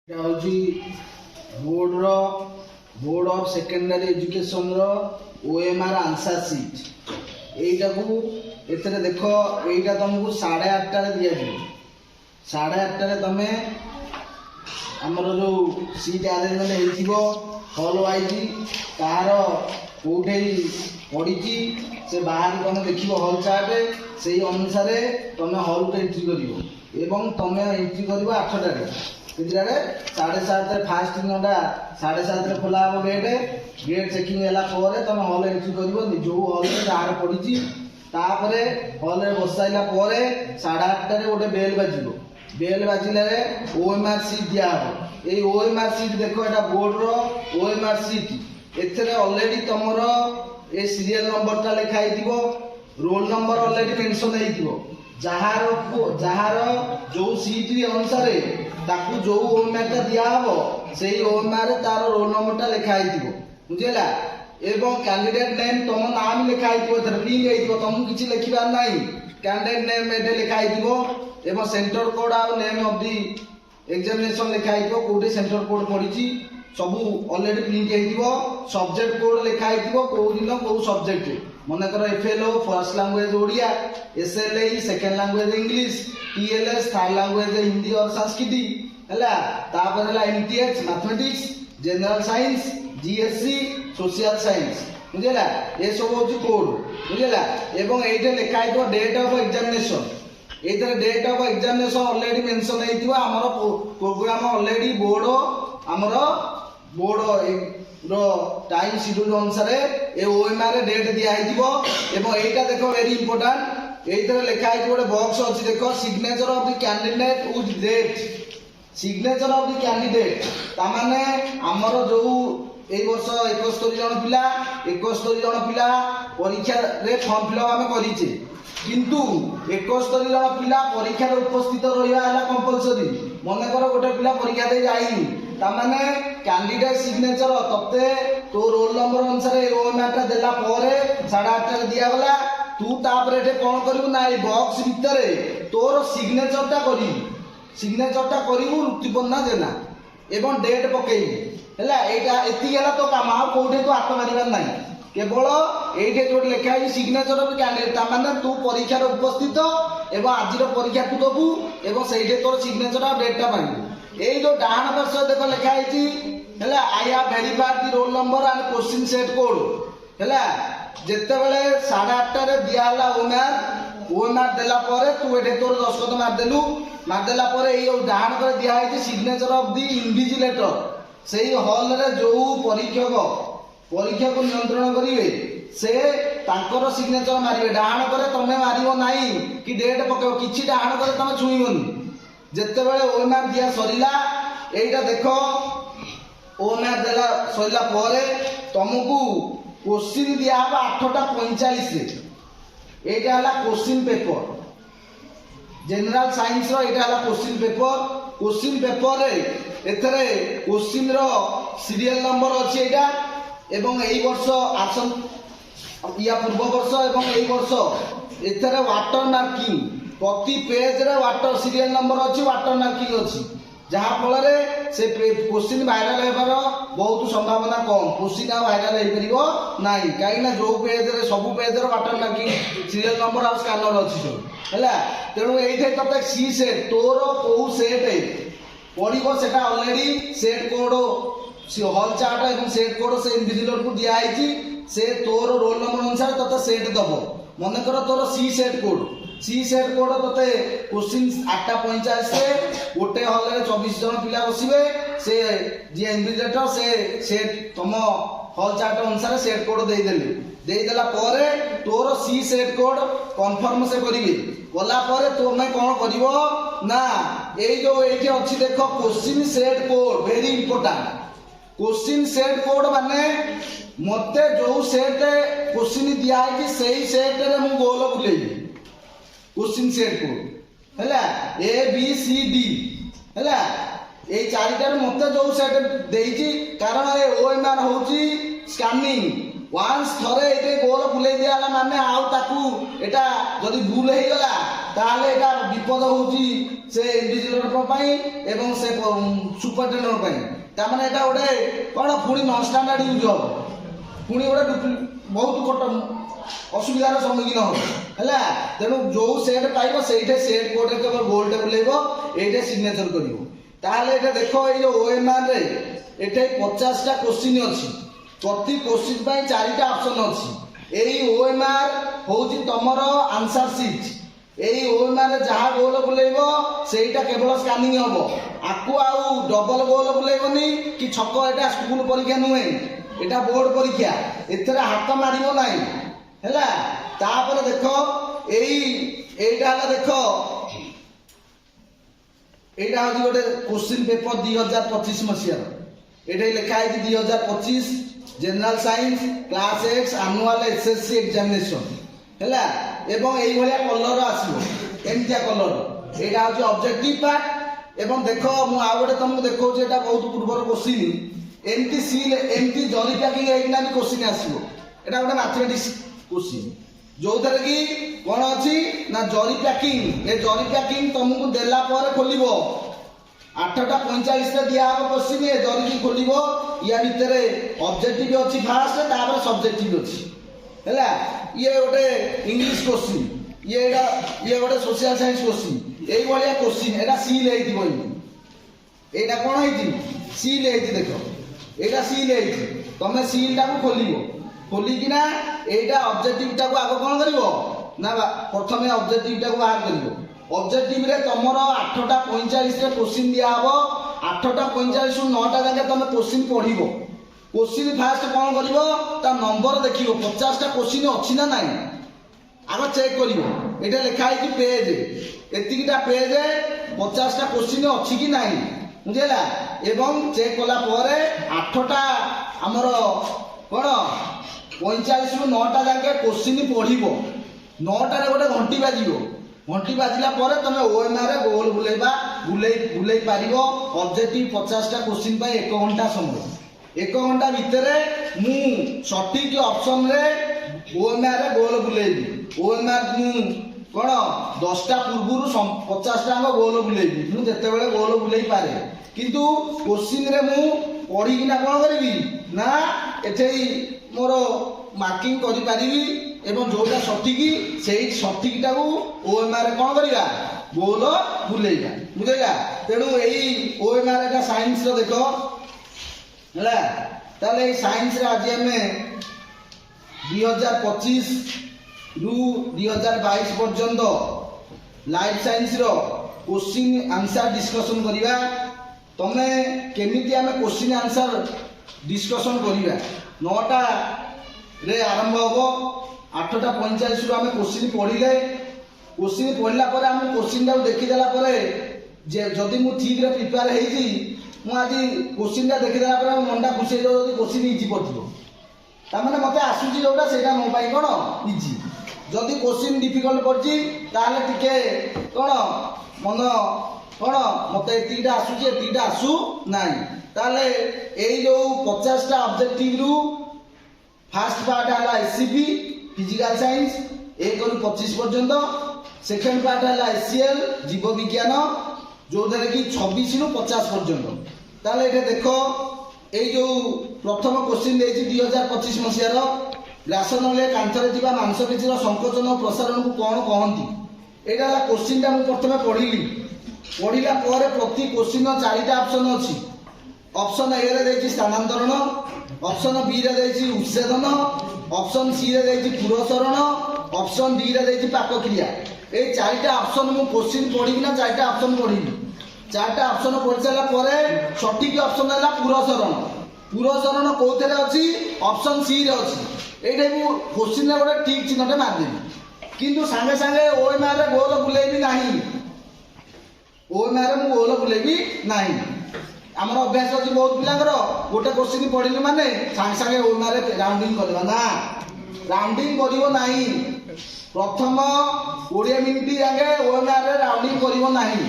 Board of secondary education OMR answer sheet यहीटा को एथरे देख यहीटा तुमको 8:30 दि जाए 8:30 तुम आमर जो सीट आरेंजमेंट हॉल वाइज तार कौटे पड़ी से बाहर तुम देख हॉल चार्ट से अनुसार तुम हॉल को एंट्री कर तुम एंट्री कर 8टारे 7:30 फास्ट दिनटा 7:30 खोला हम गेट चेकिंग है तुम हॉल एंट्री कर जो हॉल जार पड़ी तापर हॉल बस सारा 8:30 गोटे बेल बाजिले ओएमआर सीट दिहब ये ओएमआर सीट देख एटा बोर्ड ओएमआर सीट एथरे ऑलरेडी तुमर ए सीरियल नंबरटा लिखाई रोल नंबर ऑलरेडी मेंशन हो जार जो सीट अनुसार ताकू जो ओएमआर दिहब से ओएमआर तार रोल नंबरटा लिखाई बुझेगा एवं कैंडिडेट नेम तुम नाम लिखाई प्रिंट तुमको किसी लिखार ना कैंडिडेट नेम ये लिखाई एवं सेंटर कोड आ नेम ऑफ दी एग्जामिनेशन लिखाई कौटे सेंटर कोड पड़ी सब ऑलरेडी प्रिंट हो सब्जेक्ट कोड लिखाई कौ दिन कौ सब्जेक्ट मनकर FLO first language Odia SLA second language English TLS third language Hindi और संस्कृत है MTH mathematics general science GSC social science बुझेगा ये सब हूँ कोड बुझेगा एवं ये लिखाई डेट ऑफ एग्जामिनेशन ये date of examination already mentioned होमर प्रोग्राम ऑलरेडी बोर्ड आमर बोर्ड टाइम शेड्यूल अनुसार ये ओएमआर डेट दिखाई एटा देख वेरी इंपोर्टाट ये लिखाई गोटे बॉक्स अच्छी देख signature of the candidate with date signature of the candidate तामाने आमर जो ए वर्ष 71 जन पिला 71 जन पिला परीक्षा रे फॉर्म फिलअप आम करिचे किंतु 71 जन पिला परीक्षा रे उपस्थित रहिबा हला कंपलसरी मन कर गोटे पिला परीक्षा दे जाइनी तामाने कैंडिडेट सिग्नेचर तते तो रोल नंबर अनुसार ओएमआर टा देला परे 8:30 दिया गला तू तापर एठे कोन करिवु ना ए बॉक्स भीतर तोर सिग्नेचर टा करिवु रुक्तिपन्ना देना एवं डेट पकेइबु हैला एटा एति गेला तो काम आ कोठे तो हाथ मारिबार नाही केवल एठे जो लिखाई सिग्नेचर ऑफ कैंडिडेट ता माने तू परीक्षा रे उपस्थित एवं आज परीक्षा तू दबु एवं सेठे तोर सिग्नेचर और डेट टा मारिबु एई जो डाहन वर्ष देख लिखाई छी हैला I have verified the roll number and question set code हैला जेते बेले 8:30 रे दिया हला ओएमआर देला परे तू एठे तोर दस्खत मार देला परे एई डाहन करे दिया है सिग्नेचर ऑफ द इनविजिलेटर से हॉल रे जो परीक्षा को नियंत्रण करेंगे से तांकर सिग्नेचर मारे डाण करे तमें मारिबो नाही कि डेट पकेबो किछि डाण करे तमे छुईबोनी जेते बेले ओएमआर दिया सरीला एटा देखो ओएमआर देला सरीला परे तुमको क्वेश्चन दिया हबा 8:45 रे एटा हला क्वेश्चन पेपर जनरल साइंस रो एटा हला क्वेश्चन पेपर रे एथरे क्वेश्चन रो सीरियल नंबर अछि एटा एवं एई वर्ष आसन या पूर्व वर्ष एवं एई वर्ष एथरे वाटर मार्किंग प्रति पेज रे वाटर सीरियल नंबर अछि वाटर मार्किंग अछि जहा फल रे से क्वेश्चन वायरल हेबार बहुत संभावना कम क्वेश्चन आ वायरल हे परिबो नाही काई ना जो पेज रे सब पेज रे वाटर मार्किंग सीरियल नंबर आ स्कैनर अछि जो हैला तेणु एइठे तते सी सेट तोर को सेट पड़ो से already set code hall chart और सेट कोड से इनविजिलेटर को दिया से तोर रोल नंबर अनुसार तते सेट दब मन कर तोर सी सेट कोड तते क्वेश्चन 8:45 से गोटे हॉल रे 24 जन पिला बसिबे से जे इनविजिलेटर से सेट तुम हॉल चार्ट अनुसार सेट कोड देदेला परे तोर सी सेट कोड कन्फर्म से करिवे गला परे तुमे कोन करिवो ना ए जो एठी अछि देखो question set code very important question set code माने मते जो सेट क्वेश्चन दिया है कि सही सेट रे मु गोल बुलेई क्वेश्चन सेट कोड हैला ए बी सी डी हैला ए चारिटा मते जो सेट देइची कारण ए ओएमआर होची स्कैनिंग वांस थरे एटे गोल बुलेई दियाला माने आउ ताकू एटा जदी भूल हे गला ताहले एटा विपद होउची से इन्विजिलेटर पई एवं से सुपरिटेंडेंट पई ता माने एटा ओडे कोन पुणी नॉन स्टैंडर्ड यूज हो पुणी ओडे बहुत कट असुविधार सम्मुखीन हो हैला तेणु जो सेट पाइबो सेठे सेट कोड रे केवल गोल टे बुलेबो एठे सिग्नेचर करिवो ताहले एटा देखो ए जो ओएमआर रे एठे 50 टा क्वेश्चन अछि प्रति क्वेश्चन पई 4 टा ऑप्शन अछि एई ओएमआर होउची तमरो आंसर शीट एई ओएमआर रे जहा गोल बुलेबो सेटा केवल स्कैनिंग हबो आकु आउ डबल गोल बुलेबोनी कि छक एटा स्कूल परीक्षा नुहे एटा बोर्ड परीक्षा एथरा हाथ मारिबो नाही हैला तापर देखो एइटा हला देखो एइटा होची गोटे क्वेश्चन पेपर 2025 मसिया एटा लिखा है 2025 general science class x annual SSC examination हैला एवं एई भलिया कलर आसीबो एमतिया कलर एटा होची ऑब्जेक्टिव पार्ट एवं देखो मु आ गोटे तुमको देखौ जे एटा बहुत पूर्वर क्वेश्चन एमती सील एमती जरी पैकिंग एइना भी क्वेश्चन आसीबो एटा गोटे मैथमेटिक्स क्वेश्चन जो थरे की कोन अछि ना जरी पैकिंग ए जरी पैकिंग तुमको देला पर खोलिबो 8:45 रे दिया हबो क्वेश्चन ए जरी की खोलिबो या भितरे ऑब्जेक्टिव अछि फास्ट तापर सब्जेक्टिव अछि हैला ये गोटे इंग्लिश क्वेश्चन ये गोटे सोशल साइंस क्वेश्चन एई भलिया क्वेश्चन एटा सील हेति बई एटा कोन हेति सील हेति देखो एटा सील हेति तमे सील टा को खोलिबो खोली कि ना एटा ऑब्जेक्टिव टा को आगो कोन करिवो ना प्रथमे ऑब्जेक्टिव टा को बाहर करिवो ऑब्जेक्टिव रे तमरो 8:45 रे क्वेश्चन दिया हबो 8:45 रु 9टा जाके तमे क्वेश्चन पढिबो क्वेश्चन फास्ट कोन करिवो ता नंबर देखिवो 50 टा क्वेश्चन अछि ना नाही आगो चेक करिवो एटा लिखा है कि पेज एतिकिटा पेज 50 टा क्वेश्चन अछि कि नाही बुझेला एवं चेक कला परे 8टा हमरो कोन 45 रु 9टा जाके क्वेश्चन पढिबो 9टा रे गोटे घंटी बाजिबो घंटी बाजिला परे तमे ओएमआर रे गोल बुलेई पारिबो ऑब्जेक्टिव 50 टा क्वेश्चन पय 1 घंटा समय 1 घंटा भितरे मु सटीक ऑप्शन रे ओएमआर रे गोल बुलेइबी ओएमआर मु कोन 10 टा पूर्वरु 50 टा गोल बुलेइबी मु जते बेले गोल बुलेई पारे किंतु क्वेश्चन रे मु पढी किना कोन करबी ना एठेई मोर मार्किंग करि पारिबी एवं जोटा सठिक सेई सठिक टाकू ओएमआर रे कोन करिया गोल बुलेइबा बुझैला तेणु एई ओएमआर एटा साइंस रो देखो हला ताले एई साइंस रे आज हमें 2025 रु 2022 पर्यंत लाइफ साइंस रो क्वेश्चन आंसर डिस्कशन करिवा तमे केमिति हमें क्वेश्चन आंसर डिस्कशन करिवा 9टा रे आरंभ होबो 8:45 रु हमें क्वेश्चन पढिले क्वेश्चन पढला पर हम क्वेश्चन टा देखि देला पर जे जदी मु ठीक रे प्रिपेयर हेई जी मु आज क्वेश्चन टा देखि देला पर मनटा खुशी हो जदी क्वेश्चन इजी पड़थिबो ता माने मते आसुची जोटा सेटा मो पाई कोन इजी जदी क्वेश्चन डिफिकल्ट पड़ची ताले टिके कोन मन कोन मते एतिटा आसुची एतिटा आसु नाही ताले एई जो 50 टा ऑब्जेक्टिव रु फर्स्ट पार्ट हला एससीपी फिजिकल साइंस 1 रु 25 पर्यंत सेकंड पार्ट हला एससीएल जीव विज्ञान जो धरे कि 26 रु 50 पर्यंत ताले एठे देखो एई जो प्रथम क्वेश्चन देछि 2025 मसिया रो ग्रासनले कांथरे जिबा मांसपेशीर संकोचन और प्रसारण को कोन कहंती एटा हला क्वेश्चन टा मु प्रथमे पढिला परे प्रति क्वेश्चन 4टा ऑप्शन अछि ऑप्शन ए रे देछि स्थानांतरण ऑप्शन बी रे देछि उच्छेदन ऑप्शन सी रे देछि पुरसरण ऑप्शन डी रे देछि पाक क्रिया ए 4टा ऑप्शन मु क्वेश्चन पढिबी ना 4टा ऑप्शन पढिबी 4टा ऑप्शन पढि साला परे सठिक ऑप्शन हला पुरसरण कोथरे अछि ऑप्शन सी रे अछि एठे मु क्वेश्चन रे गोटे ठीक चिन्हटे मार देबी किंतु संगे संगे ओएमआर रे गोल बुलेबी नाही ओएमआर रे मु गोल बुलेबी नाही हमर अभ्यास अछि बहुत पिलांगर गोटे क्वेश्चन पढिलु माने संगे संगे ओएमआर रे राउंडिंग करबा ना राउंडिंग करिवो नाही प्रथम 20 मिनिट आगे ओएमआर रे राउंडिंग करिवो नाही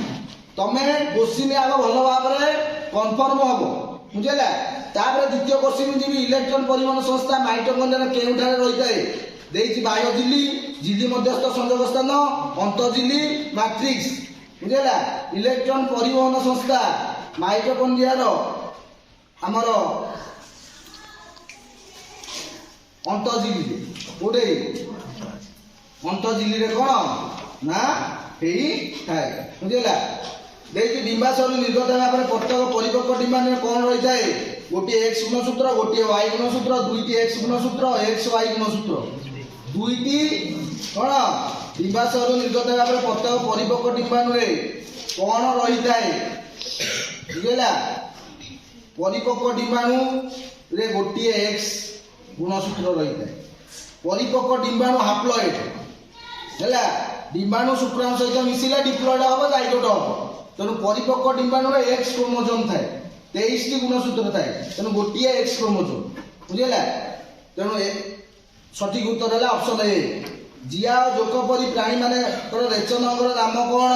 तमे क्वेश्चन आगो भलो भाव रे कन्फर्म हबो बुझेला तापर द्वितीय क्वेश्चन जीवी इलेक्ट्रॉन परिवहन संस्था माइटोकॉन्ड्रिया केउठारे रहिताए देछि बायोझिली झिल्ली मध्यस्थ संयोग स्थान अंतझिल्ली मैट्रिक्स बुझेगा इलेक्ट्रॉन परिवहन संस्था माइटोकॉन्ड्रिया आमर अंतझिल्ली गोटे अंतझिल्ली कौन ना थाए बुझेगा देखिए डिम्बाशय निर्गत होगा प्रत्येक परिपक्व डिम्बाणु कौन रही है गोटे एक्स गुणसूत्र गोटे वाई गुणसूत्र दुईटी एक्स गुणसूत्र एक्स वाई गुणसूत्र दुईटी कौन डिम्बाशय निर्गत होगा प्रत्येक परिपक्व डिम्बाणु कौन रही है बुझेगा परिपक्व डिम्बाणु रे गोटे एक्स गुणसूत्र रही है परिपक्व डिम्बाणु हाप्लॉइड है डिम्बाणु शुक्राणु सहित मिसिला डिप्लॉइड हम जाइगोट हम तेणु परिपक्व डिम्बाणु एक्स क्रोमोजोम थाए 23 गुणसूत्र थाए तेणु गोटे एक्स क्रोमोजोम बुझेगा तेणु सठिक उत्तर है ऑप्शन ए जिया और जोक परी प्राणी मान रेचन अंगर नाम कौन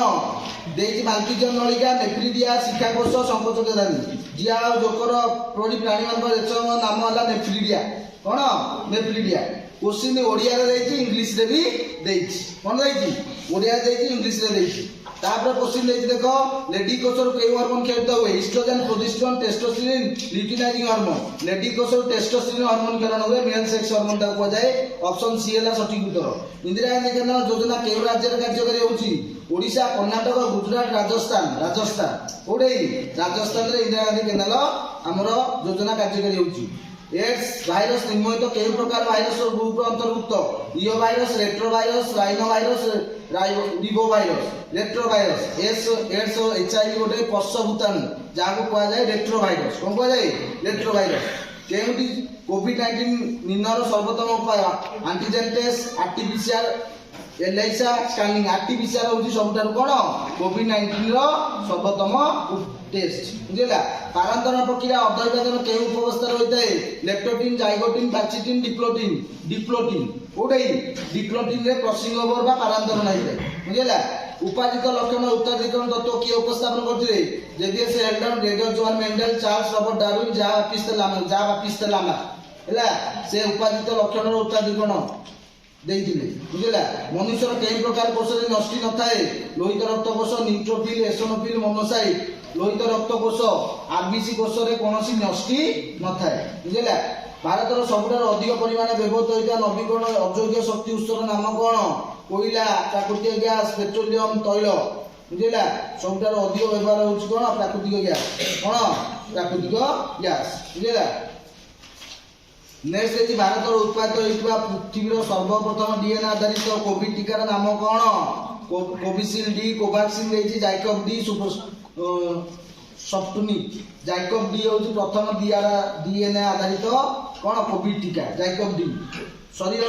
देती माल्किजन नलिका नेफ्रिडिया शिखाकोश संकोचकेदारी जिया और जोकर परी प्राणी मान रेचन नाम है नेफ्रिडिया कौन नेफ्रिडिया क्वेश्चन ओडिया इंग्लीश रे भी देछि कौन देछि ओडिया देछि इंग्लीश रे देछि तापर क्वेश्चन देछि देखो लेडी कोषर के हार्मोन खेलता हुए oestrogen progesterone testosterone luteinising hormone Leydig कोषर टेस्टोस्टेरोन हार्मोन खेलन हुए मेल सेक्स हार्मोन ता को जाए ऑप्शन सी है सठिक उत्तर इंदिरा गांधी केंद्र योजना के राज्य रे कार्यकारी होछि ओडिशा कर्नाटक गुजरात राजस्थान कोडे राजस्थान रे इंदिरा गांधी केंद्र हमर योजना कार्यकारी होछि एड्स भाइरस निर्मित कई प्रकार भाइरस ग्रुप अंतर्भुक्त इओ virus retrovirus rhinovirus ribovirus retrovirus AIDS HIV गोटे पश्च भूताणु जहाँ को कहा जाए रेट्रो भाइरस कौन कहा जाए रेट्रो भाइरस केउटी कोविड-19 निर्णयर सर्वोत्तम उपाय antigen test RTPCR ELISA scanning RTPCR होची सबटार कोन कोविड-19 रो सर्वोत्तम टेस्ट बुझेगा पारंतरण प्रक्रिया अध्ययन के उपवस्था रही है लेप्टोटिन जाइगोटिन फैक्सिटिन डिप्लोटिन कोडे डिप्लोटिन रे क्रॉसिंग ओवर बा पारंतरण नहीं है बुझेगा उपादित लक्षण उत्तराधिकरण तत्व किए उपस्थापन करथिले JDS Elden radio John Mendel Charles Robert Darwin जा बापिस्ते लामा हैला से उपादित लक्षण उत्तराधिकरण देइथिले बुझेला मनुष्य कई प्रकार कोष रे नष्टि न थाए लोहित रक्त कोष न्यूट्रोफिल एसोनोफिल मोनोसाइट लोहित रक्त कोष आरबीसी कोष रे कोनोसी नष्टि न थाए बुझेला भारत रो सबुठार अधिक परिमाण व्यवहृत होइता नवीकरण अयोग्य शक्ति उत्सर नाम कोन कोयला प्राकृतिक गैस पेट्रोलियम तैल बुझेला सबुठार अधिक व्यवहार होछि कोन प्राकृतिक गैस बुझेला नेक्स्ट है भारत उत्पादित होता पृथ्वी सर्वप्रथम डीएनए आधारित कोविड टीकार नाम कौन Covishield D Covaxin ZyCoV D Sputnik ZyCoV D हूँ प्रथम डीएनए आधारित कौन कोविड टीका जाइकोव डी शरीर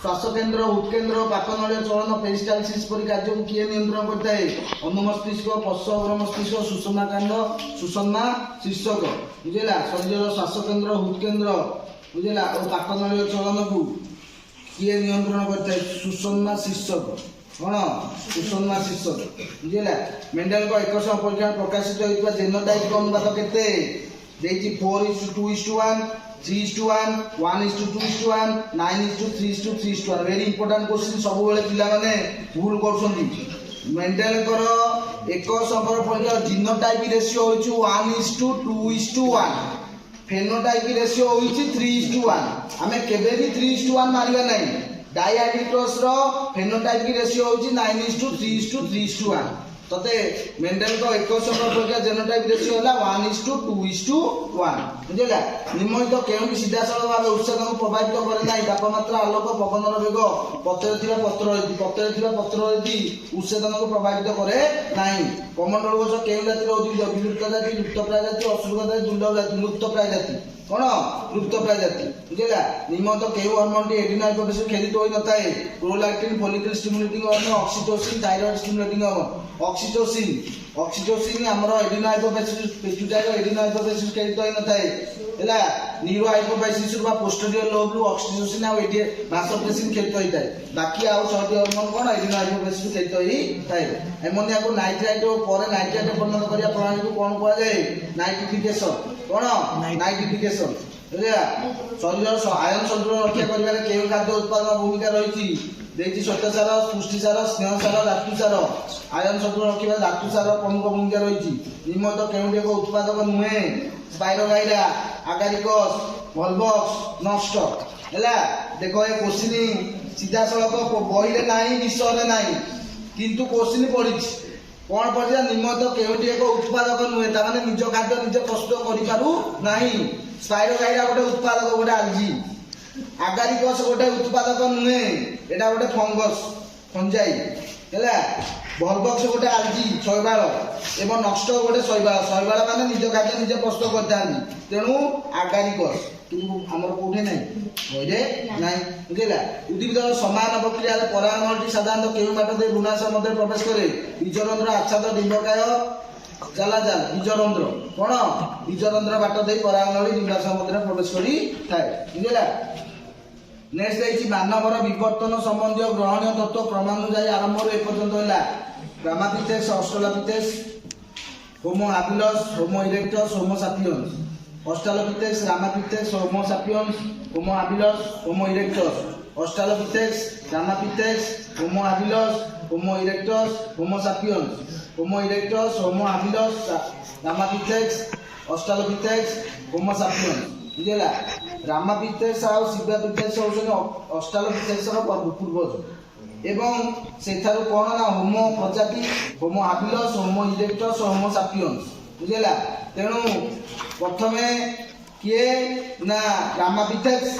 श्वासकेन्द्र हृदकेन्द्र पाकनल चलन पेरिस्टालसिस परि कार्य को किए नियंत्रण करता है अनुमस्तिष्क पश्च अग्र मस्तिष्क सुषुम्ना कांड सुषुम्ना शीर्षक बुझेला शरीर श्वासकेन्द्र हृदकेन्द्र बुझेला और पाकनल चलन को किए नियंत्रण करता है सुषुम्ना शीर्षक कौन सुषुम्ना शीर्षक बुझेला मेंडेल को 100 परीक्षा प्रकाशित होता जेनोटाइप अनुपात केते देछि 4:2:1 3:1 1:2:1 9:3:3:1 वेरी इंपोर्टेंट क्वेश्चन सब बेले पिला माने भूल करछन्ती मेंडेल कर एक संकर परीक्षा जीनोटाइप रेशियो होइछु 1:2:1 फेनोटाइप रेशियो होइछि 3:1 हमें केबे भी 3:1 मारिबा नै डायआडिटोस रो फेनोटाइप रेशियो होइछि 9:3:3:1 तते मेंडेल को एक संकर परीक्षा जीनोटाइप रेशियो होला 1:2:1 बुझेला निम्नलिखित केउनी सीधासळख भाबे उत्सेचन को प्रभावित करे नाही तापमात्रा आलोक पवनर वेग पत्रे थिबा पत्र उत्सेचन को प्रभावित करे नाही कमंडल कोष केउ जातिर उद्भिद विलुप्त जाति लुप्तप्राय जाति असुरक्षा जाति दुर्लभ जाति लुप्तप्राय जाति कौन लुप्तप्राय जाति बुझेला निम्नलिखित केउ हार्मोन एडिनो हाइपोथैलेमस खेलित होई नथाए prolactin follicle stimulating hormone oxytocin thyroid stimulating hormone oxytocin हमर adeno hypothalamus pituitary adeno hypothalamus खेलित होई नथाए हैला न्यूरो हाइपोथैलेमस बा पोस्टीरियर लोब रु ऑक्सीटोसिन आ एडी भासोप्रेसिन खेलित होई थाए बाकी आउ छटी हार्मोन कोन एडिनो हाइपोथैलेमस खेलित होई थाए एमोनिया को नाइट्राइट पर नाइट्रेट परिणत करिया प्रणाली को कोन कहै जाय नाइट्रिफिकेशन कोन नाइट्रिफिकेशन ଶରୀର ଆୟନ ସନ୍ତୁଳନ ରକ୍ଷା କରିବାରେ କେଉଁ ଖାଦ୍ୟ ଉତ୍ପାଦନ ଭୂମିକା ରହିଛି? ଦେଇଛି ଶ୍ୱେତସାର, ପୁଷ୍ଟିସାର, ସ୍ନେହସାର, ଧାତୁସାର। ଆୟନ ସନ୍ତୁଳନ ରଖିବାରେ ଧାତୁସାର ପ୍ରମୁଖ ଭୂମିକା ରହିଛି। ନିମ୍ନତ କେଉଁଠି ଏକ ଉତ୍ପାଦକ ନୁହେଁ? ସ୍ପାଇରୋଗାଇରା, ଆଗାରିକସ୍, ଭଲଭକ୍ସ, ନଷ୍ଟ। ହେଲା ଦେଖ ଏ କୋଶ୍ଚିନ୍ ସିଧାସଳଖ ବହିରେ ନାହିଁ, ବିଷୟରେ ନାହିଁ, କିନ୍ତୁ କୋଶ୍ଚିନ୍ ପଡିଛି। କଣ ପଡିଛି? ନିମ୍ନତ କେଉଁଠି ଏକ ଉତ୍ପାଦକ ନୁହେଁ, ତାମାନେ ନିଜ ଖାଦ୍ୟ ନିଜେ ପ୍ରସ୍ତୁତ କରିପାରୁ ନାହିଁ। ସ୍ପାଇରୋଗାଇରା ଗୋଟେ ଉତ୍ପାଦକ, ଗୋଟେ ଆଲଜି। ଆଗାରିକସ୍ ଗୋଟେ ଉତ୍ପାଦକ ନୁହେଁ, ଏଟା ଗୋଟେ ଫଙ୍ଗସ୍, ଫଞ୍ଜାଇ। ହେଲା ଭଲଭକ୍ସ ଗୋଟେ ଆଲଜି, ଶୈବାଳ, ଏବଂ ନଷ୍ଟ ଗୋଟେ ଶୈବାଳ। ଶୈବାଳ ମାନେ ନିଜ ଖାଦ୍ୟ ନିଜେ ପ୍ରସ୍ତୁତ କରିଥାନ୍ତି, ତେଣୁ ଆଗାରିକସ୍। କିନ୍ତୁ ଆମର କୋଉଠି ନାହିଁ, ବହିରେ ନାହିଁ। ବୁଝିଲା? ଉଦ୍ଭିଦର ସମାନ ପ୍ରକ୍ରିୟାରେ ପରାଗନଳୀଟି ସାଧାରଣତଃ କେଉଁ ବାଟ ଦେଇ ଭ୍ରୂଣାଶୟ ମଧ୍ୟରେ ପ୍ରବେଶ କରେ? ବୀଜରନ୍ଧ୍ର, ଆଚ୍ଛାଦ, ଡିମ୍ବକାୟ, ଚାଲାଚାଲ। ବୀଜରନ୍ଧ୍ର କଣ? ବୀଜରନ୍ଧ୍ର ବାଟ ଦେଇ ପରାଗନଳୀ ଡିମ୍ବାଶୟ ମଧ୍ୟରେ ପ୍ରବେଶ କରିଥାଏ। ବୁଝିଲା? ନେକ୍ସଟ ଦେଇଛି ମାନବର ବିବର୍ତ୍ତନ ସମ୍ବନ୍ଧୀୟ ଗ୍ରହଣୀୟ ତତ୍ତ୍ୱ କ୍ରମାନୁଯାୟୀ ଆରମ୍ଭରୁ ଏପର୍ଯ୍ୟନ୍ତ ହେଲା। Ramapithecus, Australopithecus, Homo habilis, Homo erectus, Homo sapiens. Australopithecus, Ramapithecus, Homo sapiens, Homo habilis, Homo erectus. Australopithecus, Ramapithecus, Homo habilis, Homo erectus, Homo sapiens. Homo erectus, Homo habilis, Ramapithecus, Australopithecus, Homo sapiens. ବୁଝିଲା? Ramapithecus ଆଉ ସିବାପିଥେକ୍ସ ହେଉଛନ୍ତି ଅଷ୍ଟ୍ରାଲୋପିଥେକ୍ସର ପୂର୍ବଜ, ଏବଂ ସେଠାରୁ କଣ ନା homo ପ୍ରଜାତି, homo habilis, Homo erectus, Homo sapiens. ବୁଝିଲା? ତେଣୁ ପ୍ରଥମେ କିଏ ନା ଗ୍ରାମାପିଥେକ୍ସ,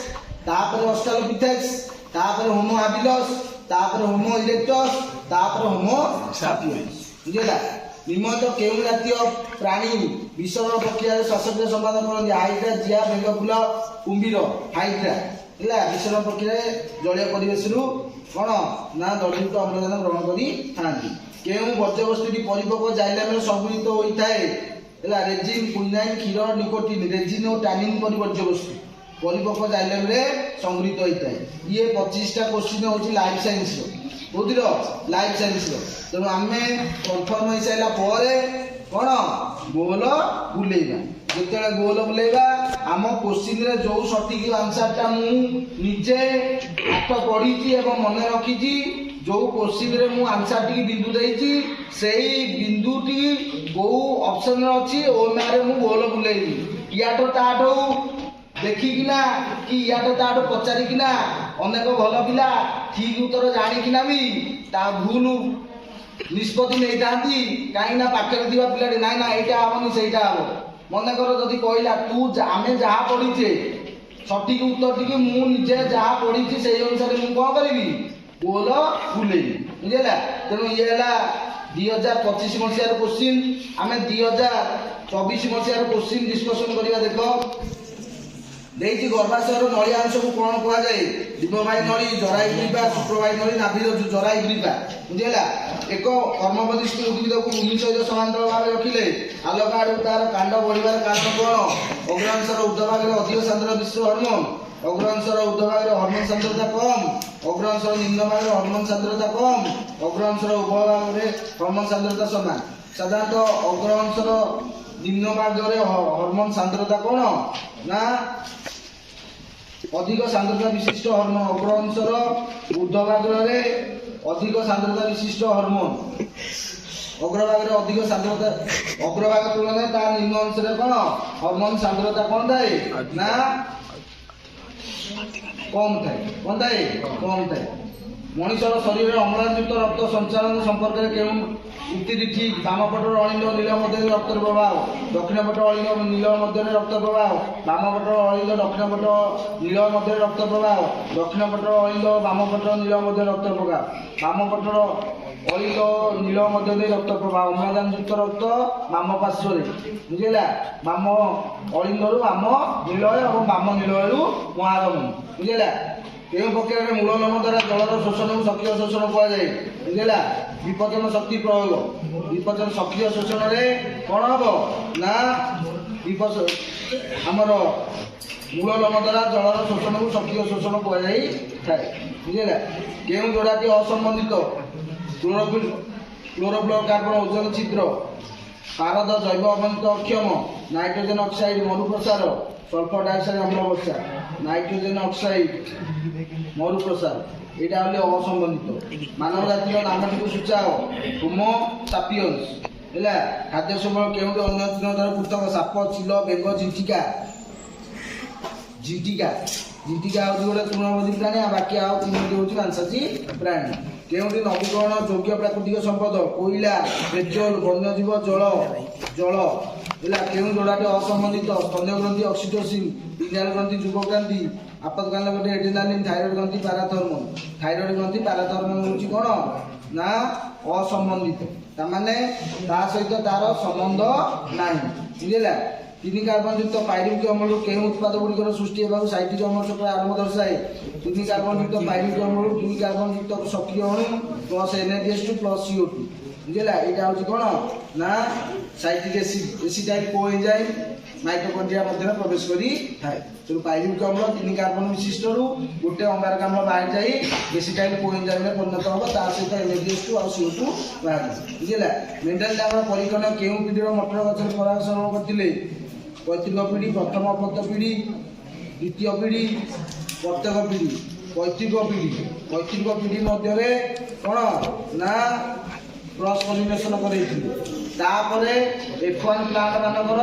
ତାପରେ ଅଷ୍ଟ୍ରାଲୋପିଥେକ୍ସ, ତାପରେ ହୋମୋ ହାବିଲସ୍, ତାପରେ ହୋମୋ ଇରେକ୍ଟସ୍, ତାପରେ ହୋମୋ ସାପିୟନ୍ସ। ବୁଝିଲା? ନିମ୍ନତ କେଉଁ ଜାତୀୟ ପ୍ରାଣୀ ବିସରଣ ପ୍ରକ୍ରିୟାରେ ଶ୍ୱାସକ୍ରିୟା ସମ୍ପାଦନ କରନ୍ତି? ହାଇଡ୍ରା, ଜିଆ, ବେଙ୍ଗଫୁଲ, କୁମ୍ଭୀର। ହାଇଡ୍ରା ହେଲା ବିସରଣ ପ୍ରକ୍ରିୟାରେ ଜଳୀୟ ପରିବେଶରୁ କଣ ନା ଦଳୀଭୂତ ଅମ୍ଳଜାନ ଗ୍ରହଣ କରିଥାନ୍ତି। କେଉଁ ବର୍ଜ୍ୟବସ୍ତୁଟି ପରିପକ୍ୱ ଜାଇଲେମରେ ସଂଗୃହୀତ ହୋଇଥାଏ? ହେଲା ରେଜିନ୍, କ୍ୱିନାଇନ୍, କ୍ଷୀର, ନିକୋଟିନ୍। ରେଜିନ୍ ଓ ଟାନିନ୍ ପରି ବର୍ଜ୍ୟବସ୍ତୁ ପରିପକ୍ୱ ଜାଇଲେମରେ ସଂଗୃହୀତ ହୋଇଥାଏ। ଇଏ 25ଟା କୋଶ୍ଚିନ୍ ହେଉଛି ଲାଇଫ୍ ସାଇନ୍ସର। କୋଉଥିର? ଲାଇଫ୍ ସାଇନ୍ସର। ତେଣୁ ଆମେ କନଫର୍ମ ହେଇସାରିଲା ପରେ କଣ ଗୋଲ ବୁଲେଇବା। ଯେତେବେଳେ ଗୋଲ ବୁଲେଇବା ଆମ କୋଶ୍ଚିନ୍ରେ ଯୋଉ ସଠିକ ଆନ୍ସରଟା ମୁଁ ନିଜେ ପାଠ ପଢିଛି ଏବଂ ମନେ ରଖିଛି, ଯୋଉ କୋଶ୍ଚିନ୍ରେ ମୁଁ ଆନ୍ସରଟିକି ବିନ୍ଦୁ ଦେଇଛି, ସେଇ ବିନ୍ଦୁଟି କୋଉ ଅପସନରେ ଅଛି ଓଏମ୍ଆର୍ରେ ମୁଁ ଗୋଲ ବୁଲେଇବି। ଇଆଠୁ ତାଠୁ ଦେଖିକିନା କି ଇଆଠୁ ତାଠୁ ପଚାରିକିନା ଅନେକ ଭଲ ପିଲା ଠିକ ଉତ୍ତର ଜାଣିକିନା ବି ତା ଭୁଲ ନିଷ୍ପତ୍ତି ନେଇଥାନ୍ତି। କାହିଁକି ନା ପାଖରେ ଥିବା ପିଲାଟି ନାଇଁ ନା ଏଇଟା ହବନି ସେଇଟା ହବ। ମନେକର ଯଦି କହିଲା ଆମେ ଯାହା ପଢିଛେ ସଠିକ ଉତ୍ତରଟିକି ମୁଁ ନିଜେ ଯାହା ପଢିଛି ସେଇ ଅନୁସାରେ ମୁଁ କଣ କରିବି? ଗୋଲ ବୁଲେଇବି। ବୁଝିଲା? ତେଣୁ ଇଏ ହେଲା 2025 ମସିହାର କୋଶ୍ଚିନ୍। ଆମେ 2024 ମସିହାର କୋଶ୍ଚିନ୍ ଡିସ୍କସନ କରିବା। ଦେଖ ଦେଇଛି ଗର୍ଭାଶୟର ନଳିଆ ଅଂଶକୁ କଣ କୁହାଯାଏ? ଦିବବାହୀ ନଳୀ, ଜରାୟୁ ଗ୍ରୀବା, ଶୁକ୍ରବାହୀ ନଳୀ, ନାଭିର ଜରାୟୁ ଗ୍ରୀବା। ବୁଝିଲା? ଏକ କର୍ମବଧିଷ୍ଠ ଉଦ୍ଭିଦକୁ ଭୂମି ସହିତ ସମାନ୍ତର ଭାବେ ରଖିଲେ ଆଲୋକ ଆଡକୁ ତାର କାଣ୍ଡ ବଢିବାର କାରଣ କଣ? ଅଗ୍ରାଂଶର ଉର୍ଦ୍ଧ୍ୱଭାଗରେ ଅଧିକ ସାନ୍ଦ୍ରତା ବିଶିଷ୍ଟ ହରମୋନ। ଅଗ୍ରାଂଶର ଉର୍ଦ୍ଧ୍ୱଭାଗରେ ହରମୋନ ସାନ୍ଦ୍ରତା କମ୍, ଅଗ୍ରାଂଶର ନିମ୍ନ ଭାଗରେ ହରମୋନ ସାନ୍ଦ୍ରତା କମ୍, ଅଗ୍ରାଂଶର ଉଭୟ ଭାଗରେ ହରମୋନ ସାନ୍ଦ୍ରତା ସମାନ। ସାଧାରଣତଃ ଅଗ୍ରାଂଶର ନିମ୍ନ ଭାଗରେ ହରମୋନ ସାନ୍ଦ୍ରତା କଣ ନା ଅଧିକ ସାନ୍ଦ୍ରତା ବିଶିଷ୍ଟ ହରମୋନ। ଅଗ୍ରାଂଶର ଉର୍ଦ୍ଧ୍ୱଭାଗରେ ଅଧିକ ସାନ୍ଦ୍ରତା ବିଶିଷ୍ଟ ହରମୋନ। ଅଗ୍ରଭାଗରେ ଅଧିକ ସାନ୍ଦ୍ରତା, ଅଗ୍ରଭାଗ ତୁଳନାରେ ତା ନିମ୍ନ ଅଂଶରେ କଣ ହରମୋନ ସାନ୍ଦ୍ରତା କଣ ଥାଏ ନା କମ ଥାଏ। କଣ ଥାଏ? କମ ଥାଏ। ମଣିଷର ଶରୀରରେ ଅମ୍ଳଜାନଯୁକ୍ତ ରକ୍ତ ସଞ୍ଚାଳନ ସମ୍ପର୍କରେ କେଉଁ ଉକ୍ତିଟି ଠିକ? ବାମ ପଟର ଅଳିନ୍ଦ ନୀଳ ମଧ୍ୟରେ ରକ୍ତର ପ୍ରବାହ, ଦକ୍ଷିଣ ପଟ ଅଳିନ୍ଦ ନୀଳ ମଧ୍ୟରେ ରକ୍ତ ପ୍ରବାହ, ବାମ ପଟର ଅଳିନ୍ଦ ଦକ୍ଷିଣ ପଟ ନୀଳ ମଧ୍ୟରେ ରକ୍ତ ପ୍ରବାହ, ଦକ୍ଷିଣ ପଟର ଅଳିନ୍ଦ ବାମ ପଟର ନୀଳ ମଧ୍ୟରେ ରକ୍ତ ପ୍ରବାହ, ବାମ ପଟର ଅଳିନ୍ଦ ନୀଳ ମଧ୍ୟ ଦେଇ ରକ୍ତ ପ୍ରବାହ। ଅମ୍ଳଜାନଯୁକ୍ତ ରକ୍ତ ବାମ ପାର୍ଶ୍ୱରେ। ବୁଝିଲା? ବାମ ଅଳିନ୍ଦରୁ ବାମ ନୀଳ ଏବଂ ବାମ ନୀଳରୁ ମହାରମଣୀ। ବୁଝିଲା? କେଉଁ ପ୍ରକ୍ରିୟାରେ ମୂଳ ଲୋମ ଦ୍ୱାରା ଜଳର ଶୋଷଣକୁ ସକ୍ରିୟ ଶୋଷଣ କୁହାଯାଏ? ବୁଝିଲା? ବିପଚନ ଶକ୍ତି ପ୍ରୟୋଗ। ବିପଚନ ସକ୍ରିୟ ଶୋଷଣରେ କଣ ହବ ନା ଆମର ମୂଳ ଲୋମ ଦ୍ୱାରା ଜଳର ଶୋଷଣକୁ ସକ୍ରିୟ ଶୋଷଣ କୁହାଯାଇଥାଏ। ବୁଝିଲା? କେଉଁ ଯୋଡ଼ାଟି ଅସମ୍ବନ୍ଧିତ? କ୍ଲୋରୋଫ୍ଲୋରୋକାର୍ବନ ଓଜନ ଛିଦ୍ର, ପାରଦ ଜୈବ ଅବନ୍ତ ଅକ୍ଷମ ନାଇଟ୍ରୋଜେନ ଅକ୍ସାଇଡ ମରୁପ୍ରସାର ସଲଫର ଡାଇଅକ୍ସାଇଡ ଅମ୍ଳ ବର୍ଷା ନାଇଟ୍ରୋଜେନ ଅକ୍ସାଇଡ ମରୁପ୍ରସାର ଏଇଟା ହলে ଅସମ୍ବନ୍ଧିତ। ମାନବ ଜାତିର ନାମଟିକୁ ସୂଚାଅ ହୋମୋ ସାପିୟନ୍ସ ହେଲା। ଖାଦ୍ୟ ସମ୍ବଳ କେଉଁଠି ଅନ୍ୟ ତିନଠାରୁ ପୃଥକ ସାପ ଚିଲ ବେଙ୍ଗ ଝିଣ୍ଟିକା ଝିଣ୍ଟିକା ଝିଣ୍ଟିକା ହେଉଛି ଗୋଟେ ତୃଣଭୋଜୀ ପ୍ରାଣୀ ଆଉ ବାକି ଆଉ ତିନୋଟି ହେଉଛି ମାଂସାଶୀ ପ୍ରାଣୀ। କେଉଁଠି ନବୀକରଣ ଯୋଗ୍ୟ ପ୍ରାକୃତିକ ସମ୍ପଦ କୋଇଲା ପେଟ୍ରୋଲ ବନ୍ୟଜୀବ ଜଳ ଜଳ ହେଲା। କେଉଁ ଯୋଡ଼ାଟି ଅସମ୍ବନ୍ଧିତ ସ୍ତନ୍ୟ ଗ୍ରନ୍ଥି ଅକ୍ସିଟୋସିନ୍ ପିନିଆଲ ଗ୍ରନ୍ଥି ଯୁବଗ୍ରାନ୍ତି ଆପତକାଳୀନ ଗୋଟେ ଏଡ୍ରିନାଲିନ୍ ଥାଇରଏଡ୍ ଗ୍ରନ୍ଥି ପାରାଥର୍ମୋନ ଥାଇରଏଡ୍ ଗ୍ରନ୍ଥି ପାରାଥର୍ମୋନ ହେଉଛି କ'ଣ ନା ଅସମ୍ବନ୍ଧିତ ତାମାନେ ତା ସହିତ ତାର ସମ୍ବନ୍ଧ ନାହିଁ ବୁଝିଲା। 3 କାର୍ବନ ଯୁକ୍ତ ପାଇରୁଭିକ ଅମ୍ଳରୁ କେଉଁ ଉତ୍ପାଦ ଗୁଡ଼ିକର ସୃଷ୍ଟି ହେବାକୁ ସାଇଟ୍ରିକ୍ ଅମ୍ଳ ଚକ୍ର ଆରମ୍ଭ ଦର୍ଶାଏ। 3 କାର୍ବନ ଯୁକ୍ତ ପାଇରୁଭିକ ଅମ୍ଳରୁ 2 କାର୍ବନ ଯୁକ୍ତ ସକ୍ରିୟ ଅଣୁ ପ୍ଲସ୍ NaDH2 ପ୍ଲସ୍ CO2 ବୁଝିଲା। ଏଇଟା ହେଉଛି କ'ଣ ନା ସାଇଟ୍ରିକ୍ ଏସିଡ୍ ଏସିଟାଇଲ୍ କୋଏଞ୍ଜାଇମ୍ ମାଇଟୋକଣ୍ଡ୍ରିଆ ମଧ୍ୟରେ ପ୍ରବେଶ କରିଥାଏ। ତେଣୁ ପାଇରୁଭିକ ଅମ୍ଳ 3 କାର୍ବନ ବିଶିଷ୍ଟରୁ ଗୋଟେ ଅଙ୍ଗାରକାମ୍ଳ ବାହାରି ଯାଇ ଏସିଟାଇଲ୍ କୋଏଞ୍ଜାଇମ୍ରେ ପରିଣତ ହେବ ତା ସହିତ NaDH2 ଆଉ CO2 ବାହାରିବ ବୁଝିଲା। ମେଣ୍ଡେଲ ତାଙ୍କର ପରୀକ୍ଷଣ କେଉଁ ପିଢ଼ିର ମଟର ଗଛରେ ପରାଗ ସଂଗ୍ରହ କରିଥିଲେ। ପୈତୃକ ପିଢ଼ି ପ୍ରଥମ ଅପତ୍ୟ ପିଢ଼ି ଦ୍ୱିତୀୟ ପିଢ଼ି ପ୍ରତ୍ୟେକ ପିଢ଼ି ପୈତୃକ ପିଢ଼ି ମଧ୍ୟରେ କ'ଣ ନା କ୍ରସ୍ ପଲିନେସନ କରେଇଥିଲେ। ତାପରେ F1 ପ୍ଲାଣ୍ଟ ମାନଙ୍କର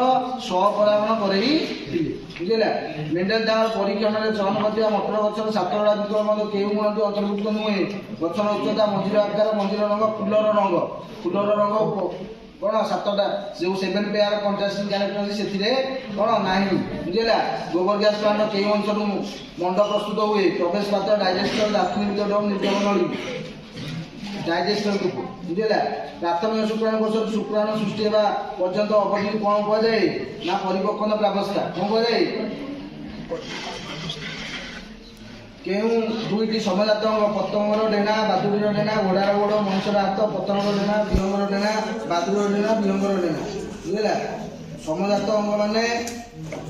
ସହପରାଗଣ କରେଇଥିଲେ ବୁଝିଲା। ମେଣ୍ଡେଲ ତାଙ୍କର ପରୀକ୍ଷଣରେ ଚୟନ କରିଥିବା ମଟର ଗଛର 7ଟା ବିକଳ୍ପ ମଧ୍ୟ କେଉଁ ଗୁଣଟି ଅନ୍ତର୍ଭୁକ୍ତ ନୁହେଁ। ଗଛର ଉଚ୍ଚତା ମଞ୍ଜିର ଆକାର ମଞ୍ଜିର ରଙ୍ଗ ଫୁଲର ରଙ୍ଗ କ'ଣ 7ଟା ଯେଉଁ 7 ପେୟାର କଣ୍ଟ୍ରାଷ୍ଟିଂ କ୍ୟାରେକ୍ଟର ଅଛି ସେଥିରେ କ'ଣ ନାହିଁ ବୁଝିଲା। ଗୋବର ଗ୍ୟାସ ପ୍ଲାଣ୍ଟ କେଉଁ ଅଂଶରୁ ମଣ୍ଡ ପ୍ରସ୍ତୁତ ହୁଏ। ପ୍ରବେଶ ପାତ୍ର ଡାଇଜେଷ୍ଟର ଦାସ୍ତନିକ ଡୋମ୍ ନିର୍ଗମ ନଳୀ ଡାଇଜେଷ୍ଟର ବୁଝିଲା। ପ୍ରାଥମିକ ଶୁକ୍ରାଣୁ କୋଷରୁ ଶୁକ୍ରାଣୁ ସୃଷ୍ଟି ହେବା ପର୍ଯ୍ୟନ୍ତ ଅବଧିକୁ କ'ଣ କୁହାଯାଏ ନା ପରିପକ୍ୱନ ପ୍ରାବସ୍ଥା କ'ଣ କୁହାଯାଏ। କେଉଁ 2ଟି ସମଜାତ ଅଙ୍ଗ ପତଙ୍ଗର ଡେଣା ବାଦୁଡ଼ିର ଡେଣା ଘୋଡ଼ାର ଗୋଡ଼ ମଣିଷର ହାତ ପତଙ୍ଗର ଡେଣା ବିହଙ୍ଗର ଡେଣା ବାଦୁଡ଼ିର ଡେଣା ବିହଙ୍ଗର ଡେଣା ବୁଝିଲା। ସମଜାତ ଅଙ୍ଗ ମାନେ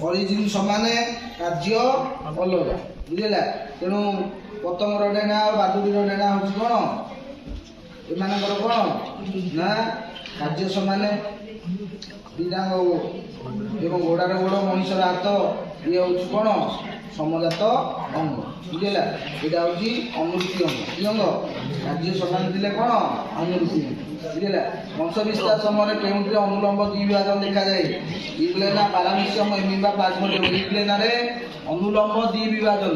ଅରିଜିନ୍ ସମାନେ କାର୍ଯ୍ୟ ଅଲଗା ବୁଝିଲା। ତେଣୁ ପତଙ୍ଗର ଡେଣା ଆଉ ବାଦୁଡ଼ିର ଡେଣା ହେଉଛି କ'ଣ ଏମାନଙ୍କର କ'ଣ ନା କାର୍ଯ୍ୟ ସମାନେ ଦିଟାଙ୍କ ଏବଂ ଘୋଡ଼ାର ଗୋଡ଼ ମଣିଷର ହାତ ଇଏ ହେଉଛି କ'ଣ ସମଜାତ ଅଙ୍ଗ ବୁଝିଲା। ଏଇଟା ହେଉଛି ଅନୁରୂପୀ ଅଙ୍ଗ କାର୍ଯ୍ୟ ସମାନ ଥିଲେ କ'ଣ ଅନୁରୂପୀ ବୁଝିଲା। ବଂଶ ବିସ୍ତାର ସମୟରେ କେଉଁଥିରେ ଅନୁଲମ୍ବ ଦ୍ୱିବିଭାଜନ ଦେଖାଯାଏ। ଇଗ୍ଲେନା ପାରାମିସିୟମ ଏମିବା ପ୍ଲାଜମୋଡ଼ିୟମ ଇଗ୍ଲେନାରେ ଅନୁଲମ୍ବ ଦ୍ୱିବିଭାଜନ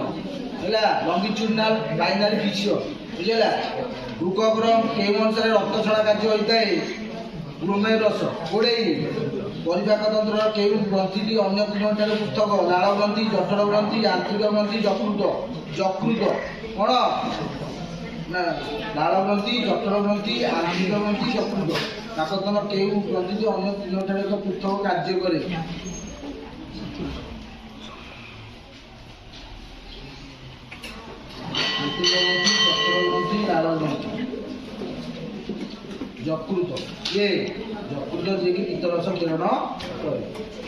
ହେଲା ଲଙ୍ଗିଚ୍ୟୁଡିନାଲ ବାଇନାରୀ ଫିକ୍ସର ବୁଝିଲା। ବୃକକର କେଉଁ ଅଂଶରେ ରକ୍ତ ଛଡ଼ା କାର୍ଯ୍ୟ ହୋଇଥାଏ। ଗ୍ଲୋମେରୁଲସ କୋଡ଼େଇ ପରିପାକ ତନ୍ତ୍ରର କେଉଁ ଗ୍ରନ୍ଥିଟି ଅନ୍ୟ ତିନୋଟିଠାରୁ ପୃଥକ। ଲାଳ ଗ୍ରନ୍ଥି ଜଠର ଗ୍ରନ୍ଥି ଆନ୍ତରିକ ଗ୍ରନ୍ଥି ଯକୃତ କ'ଣ ନା ଲାଳ ଗ୍ରନ୍ଥି ଜଠର ଗ୍ରନ୍ଥି ଆନ୍ତରିକ ଗ୍ରନ୍ଥି ଯକୃତ। ପାକତନ କେଉଁ ଗ୍ରନ୍ଥିଟି ଅନ୍ୟ ତିନୋଟିଠାରୁ ଏକ ପୃଥକ କାର୍ଯ୍ୟ କରେ। ଆନ୍ତରିକ ଗ୍ରନ୍ଥି ଜଠର ଗ୍ରନ୍ଥି ଲାଳ ଗ୍ରନ୍ଥି ଯକୃତ ଯକୃତ ଯିଏକି ପିତ୍ତରସ ପ୍ରେରଣ କରେ।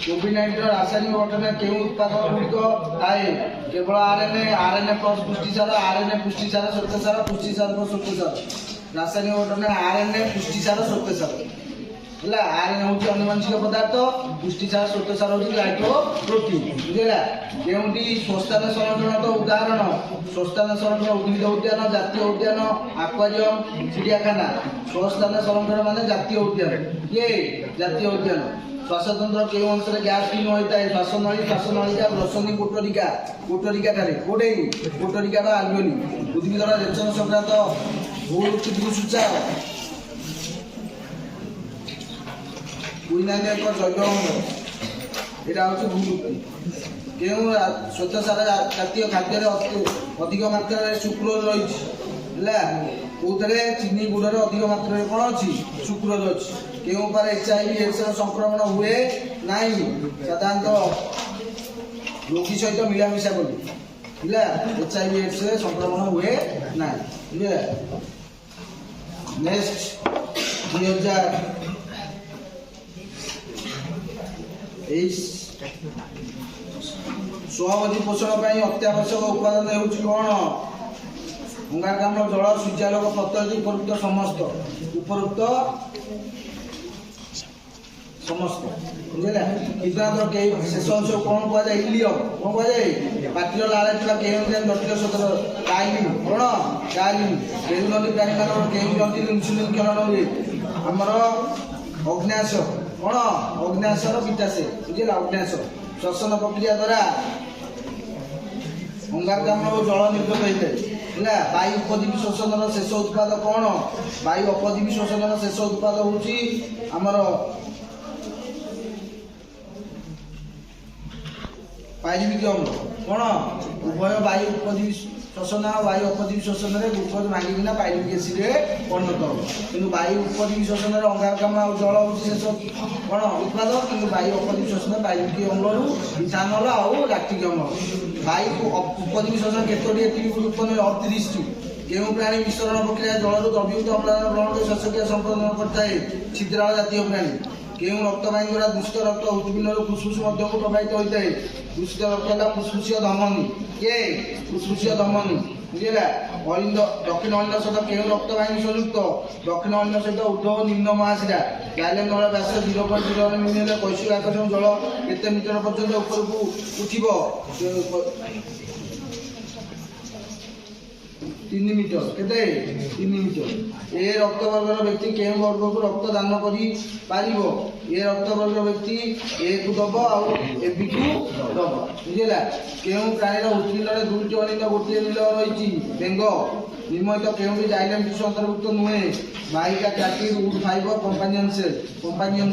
କୋଭିଡ୍-19 ରାସାୟନିକ ଘଟଣା କେଉଁ ଉତ୍ପାଦନ ଗୁଡ଼ିକ ଥାଏ। କେବଳ ଆର୍ଏନ୍ଏ ପ୍ଲସ୍ ପୁଷ୍ଟିସାର ଆର୍ଏନ୍ଏ ପୁଷ୍ଟିସାର ଶ୍ୱେତସାର ପୁଷ୍ଟିସାର ପ୍ଲସ୍ ଶ୍ୱେତସାର। ରାସାୟନିକ ଘଟଣା ଆର୍ଏନ୍ଏ ପୁଷ୍ଟିସାର ଶ୍ୱେତସାର ହେଲା। ଆର୍ଏନ୍ଏ ହେଉଛି ଅନୁବାଂଶିକ ପଦାର୍ଥ ପୁଷ୍ଟିସାର ଶ୍ୱେତସାର ହେଉଛି ଗ୍ଲାଇକୋପ୍ରୋଟିନ୍ ବୁଝିଲା। କେଉଁଠି ସ୍ୱସ୍ଥାନ ସଂରକ୍ଷଣ ଉଦାହରଣ ସ୍ୱସ୍ଥାନ ସଂରକ୍ଷଣ ଉଦ୍ଭିଦ ଉଦ୍ୟାନ ଜାତୀୟ ଉଦ୍ୟାନ ଆକ୍ୱାରିୟମ ଚିଡ଼ିଆଖାନା। ସ୍ୱସ୍ଥାନ ସଂରକ୍ଷଣ ମାନେ ଜାତୀୟ ଉଦ୍ୟାନ ଜାତୀୟ ଉଦ୍ୟାନ। ଶ୍ୱାସତନ୍ତ୍ର କେଉଁ ଅଂଶରେ ଗ୍ୟାସ୍ ଫିଲ୍ମ ହୋଇଥାଏ। ଶ୍ୱାସନଳିକା ଗ୍ରସନୀ କୋଟରିକା ଠାରେ କୋଟରିକା ବା ଆଲଭିଓଲି। ଉଦ୍ଭିଦର ରେଚନ ସଂକ୍ରାନ୍ତ ଭୁଲ ଉକ୍ତିକୁ ସୂଚାଅ। କୁଇନାଇନ୍ ଏକ ଜୈବ ଅଙ୍ଗ ଏଇଟା ହେଉଛି ଭୁଲ ଉକ୍ତି। କେଉଁ ଶ୍ୱେତସାର ଜାତୀୟ ଖାଦ୍ୟରେ ଅଧିକ ମାତ୍ରାରେ ସୁକ୍ରୋଜ ରହିଛି ହେଲା। କେଉଁଥିରେ ଚିନି ଗୁଡ଼ରେ ଅଧିକ ମାତ୍ରାରେ କ'ଣ ଅଛି ସୁକ୍ରୋଜ ଅଛି। କେଉଁ ଉପାୟରେ HIV ଏଡ୍ସର ସଂକ୍ରମଣ ହୁଏ ନାହିଁ। ସାଧାରଣତଃ ରୋଗୀ ସହିତ ମିଳାମିଶା କଲେ ହେଲା HIV ଏଡ୍ସରେ ସଂକ୍ରମଣ ହୁଏ ନାହିଁ ବୁଝିଲା। ନେକ୍ସଟ 2023 ସ୍ୱଭୋଜୀ ପୋଷଣ ପାଇଁ ଅତ୍ୟାବଶ୍ୟକ ଉପାଦାନ ହେଉଛି କ'ଣ। ଅଙ୍ଗାରକାମ୍ଳ ଜଳ ସୂର୍ଯ୍ୟାଲୋକ ପ୍ରତ୍ୟୟ ଉପରୋକ୍ତ ସମସ୍ତ ଉପରୋକ୍ତ ସମସ୍ତ ବୁଝିଲା। କୀଟନାଶକ କେଉଁ ଶେଷ ଅଂଶକୁ କ'ଣ କୁହାଯାଏ? ଇଲିୟମ। କ'ଣ କୁହାଯାଏ? ପାଟିର ଲାଳରେ ଥିବା କେଉଁ ଜଟିଳ ସଦର କାଇଲିନ୍। କ'ଣ? କାଇଲିନ୍। କେଉଁ ନଦୀ ପ୍ରାଣୀମାନଙ୍କର କେଉଁ ଗ୍ରନ୍ଥିରୁ ଇନ୍ସୁଲିନ କ୍ଷରଣ ହୁଏ? ଆମର ଅଗ୍ନ୍ୟାଶୟ। କ'ଣ? ଅଗ୍ନ୍ୟାଶୟର ପିତାଶୟ। ବୁଝିଲା। ଅଗ୍ନ୍ୟାଶୟ। ଶ୍ୱସନ ପ୍ରକ୍ରିୟା ଦ୍ୱାରା ଅଙ୍ଗାରକାମ୍ଳ ଓ ଜଳ ନିର୍ଗତ ହୋଇଥାଏ ହେଲା। ବାୟୁ ଉପଜୀବୀ ଶ୍ୱସନର ଶେଷ ଉତ୍ପାଦ କ'ଣ? ବାୟୁ ଅପଜୀବୀ ଶ୍ୱସନର ଶେଷ ଉତ୍ପାଦ ହେଉଛି ଆମର ପାଇରୁବିକ ଅମ୍ଳ। କ'ଣ? ଉଭୟ ବାୟୁ ଉପଜୀବୀ ଶ୍ୱସନ ଆଉ ବାୟୁ ଅପଜୀବୀ ଶ୍ୱସନରେ ଗ୍ଲୁକୋଜ ଭାଙ୍ଗିକିନା ପାଇରୁବିକ ଏସିଡରେ ପରିଣତ ହେବ। କିନ୍ତୁ ବାୟୁ ଉପଜୀବୀ ଶ୍ୱସନରେ ଅଙ୍ଗାରକାମ୍ଳ ଆଉ ଜଳ ହେଉଛି ଶେଷ କ'ଣ ଉତ୍ପାଦ। କିନ୍ତୁ ବାୟୁ ଅପଜୀବୀ ଶ୍ୱସନରେ ପାଇରୁବିକ ଅମ୍ଳରୁ ଇଥାନଲ ଆଉ ଲାକ୍ଟିକ ଅମ୍ଳ। ବାୟୁ ଉପଜୀବୀ ଶ୍ୱସନ କେତୋଟି ଏଟିପି ଉତ୍ପନ୍ନ ହୁଏ? 38ଟି। କେଉଁ ପ୍ରାଣୀ ମିଶ୍ରଣ ପ୍ରକ୍ରିୟା ଜଳରୁ ଦ୍ରବୀଭୂତ ଅମ୍ଳଜାନ ଗ୍ରହଣ କରି ଶ୍ୱାସକ୍ରିୟା ସମ୍ପାଦନ କରିଥାଏ? ଛିଦ୍ରାଳ ଜାତୀୟ ପ୍ରାଣୀ। କେଉଁ ରକ୍ତବାହୀ ଦ୍ୱାରା ଦୂଷିତ ରକ୍ତ ହୃତ୍ପିଣ୍ଡରୁ ଫୁସଫୁସ ମଧ୍ୟକୁ ପ୍ରବାହିତ ହୋଇଥାଏ? ଦୂଷିତ ରକ୍ତ ହେଲା ଫୁସଫୁସୀୟ ଧମନୀ। କିଏ? ଫୁସଫୁସୀୟ ଧମନୀ। ବୁଝିଲା। ଅଳିନ୍ଦ ଦକ୍ଷିଣ ଅଳିନ୍ଦ ସହିତ କେଉଁ ରକ୍ତବାହିନୀ ସଂଯୁକ୍ତ? ଦକ୍ଷିଣ ଅଳିନ୍ଦ ସହିତ ଉର୍ଦ୍ଧ୍ୱ ଓ ନିମ୍ନ ମହାଶିରା। ଗାଇଲେନ୍ ନଳୀର ବ୍ୟାସ 0.01 ମିଲି ହେଲେ ବୈଶ୍ୱିକ ଆକର୍ଷଣ ଜଳ କେତେ ମିଟର ପର୍ଯ୍ୟନ୍ତ ଉପରକୁ ଉଠିବ? 3 ମିଟର। କେତେ? 3 ମିଟର। ଏ ରକ୍ତବର୍ଗର ବ୍ୟକ୍ତି କେଉଁ ବର୍ଗକୁ ରକ୍ତ ଦାନ କରିପାରିବ? ଏ ରକ୍ତବର୍ଗର ବ୍ୟକ୍ତି ଏ କୁ ଦବ ଆଉ ଏ ବି କୁ ଦବ। ବୁଝିଲା। କେଉଁ ପ୍ରାଣୀର ହୃତ୍ପିଣ୍ଡରେ 2ଟି ଅଳିନ୍ଦ ଗୋଟିଏ ନୀଳ ରହିଛି? ବେଙ୍ଗ। ନିମ୍ନଲିଖିତ କେଉଁଟି ଜାଇଲେମ୍ ଟିସ୍ୟୁ ଅନ୍ତର୍ଭୁକ୍ତ ନୁହେଁ? ବାହିକା, tracheid, wood fibre, companion cell. Companion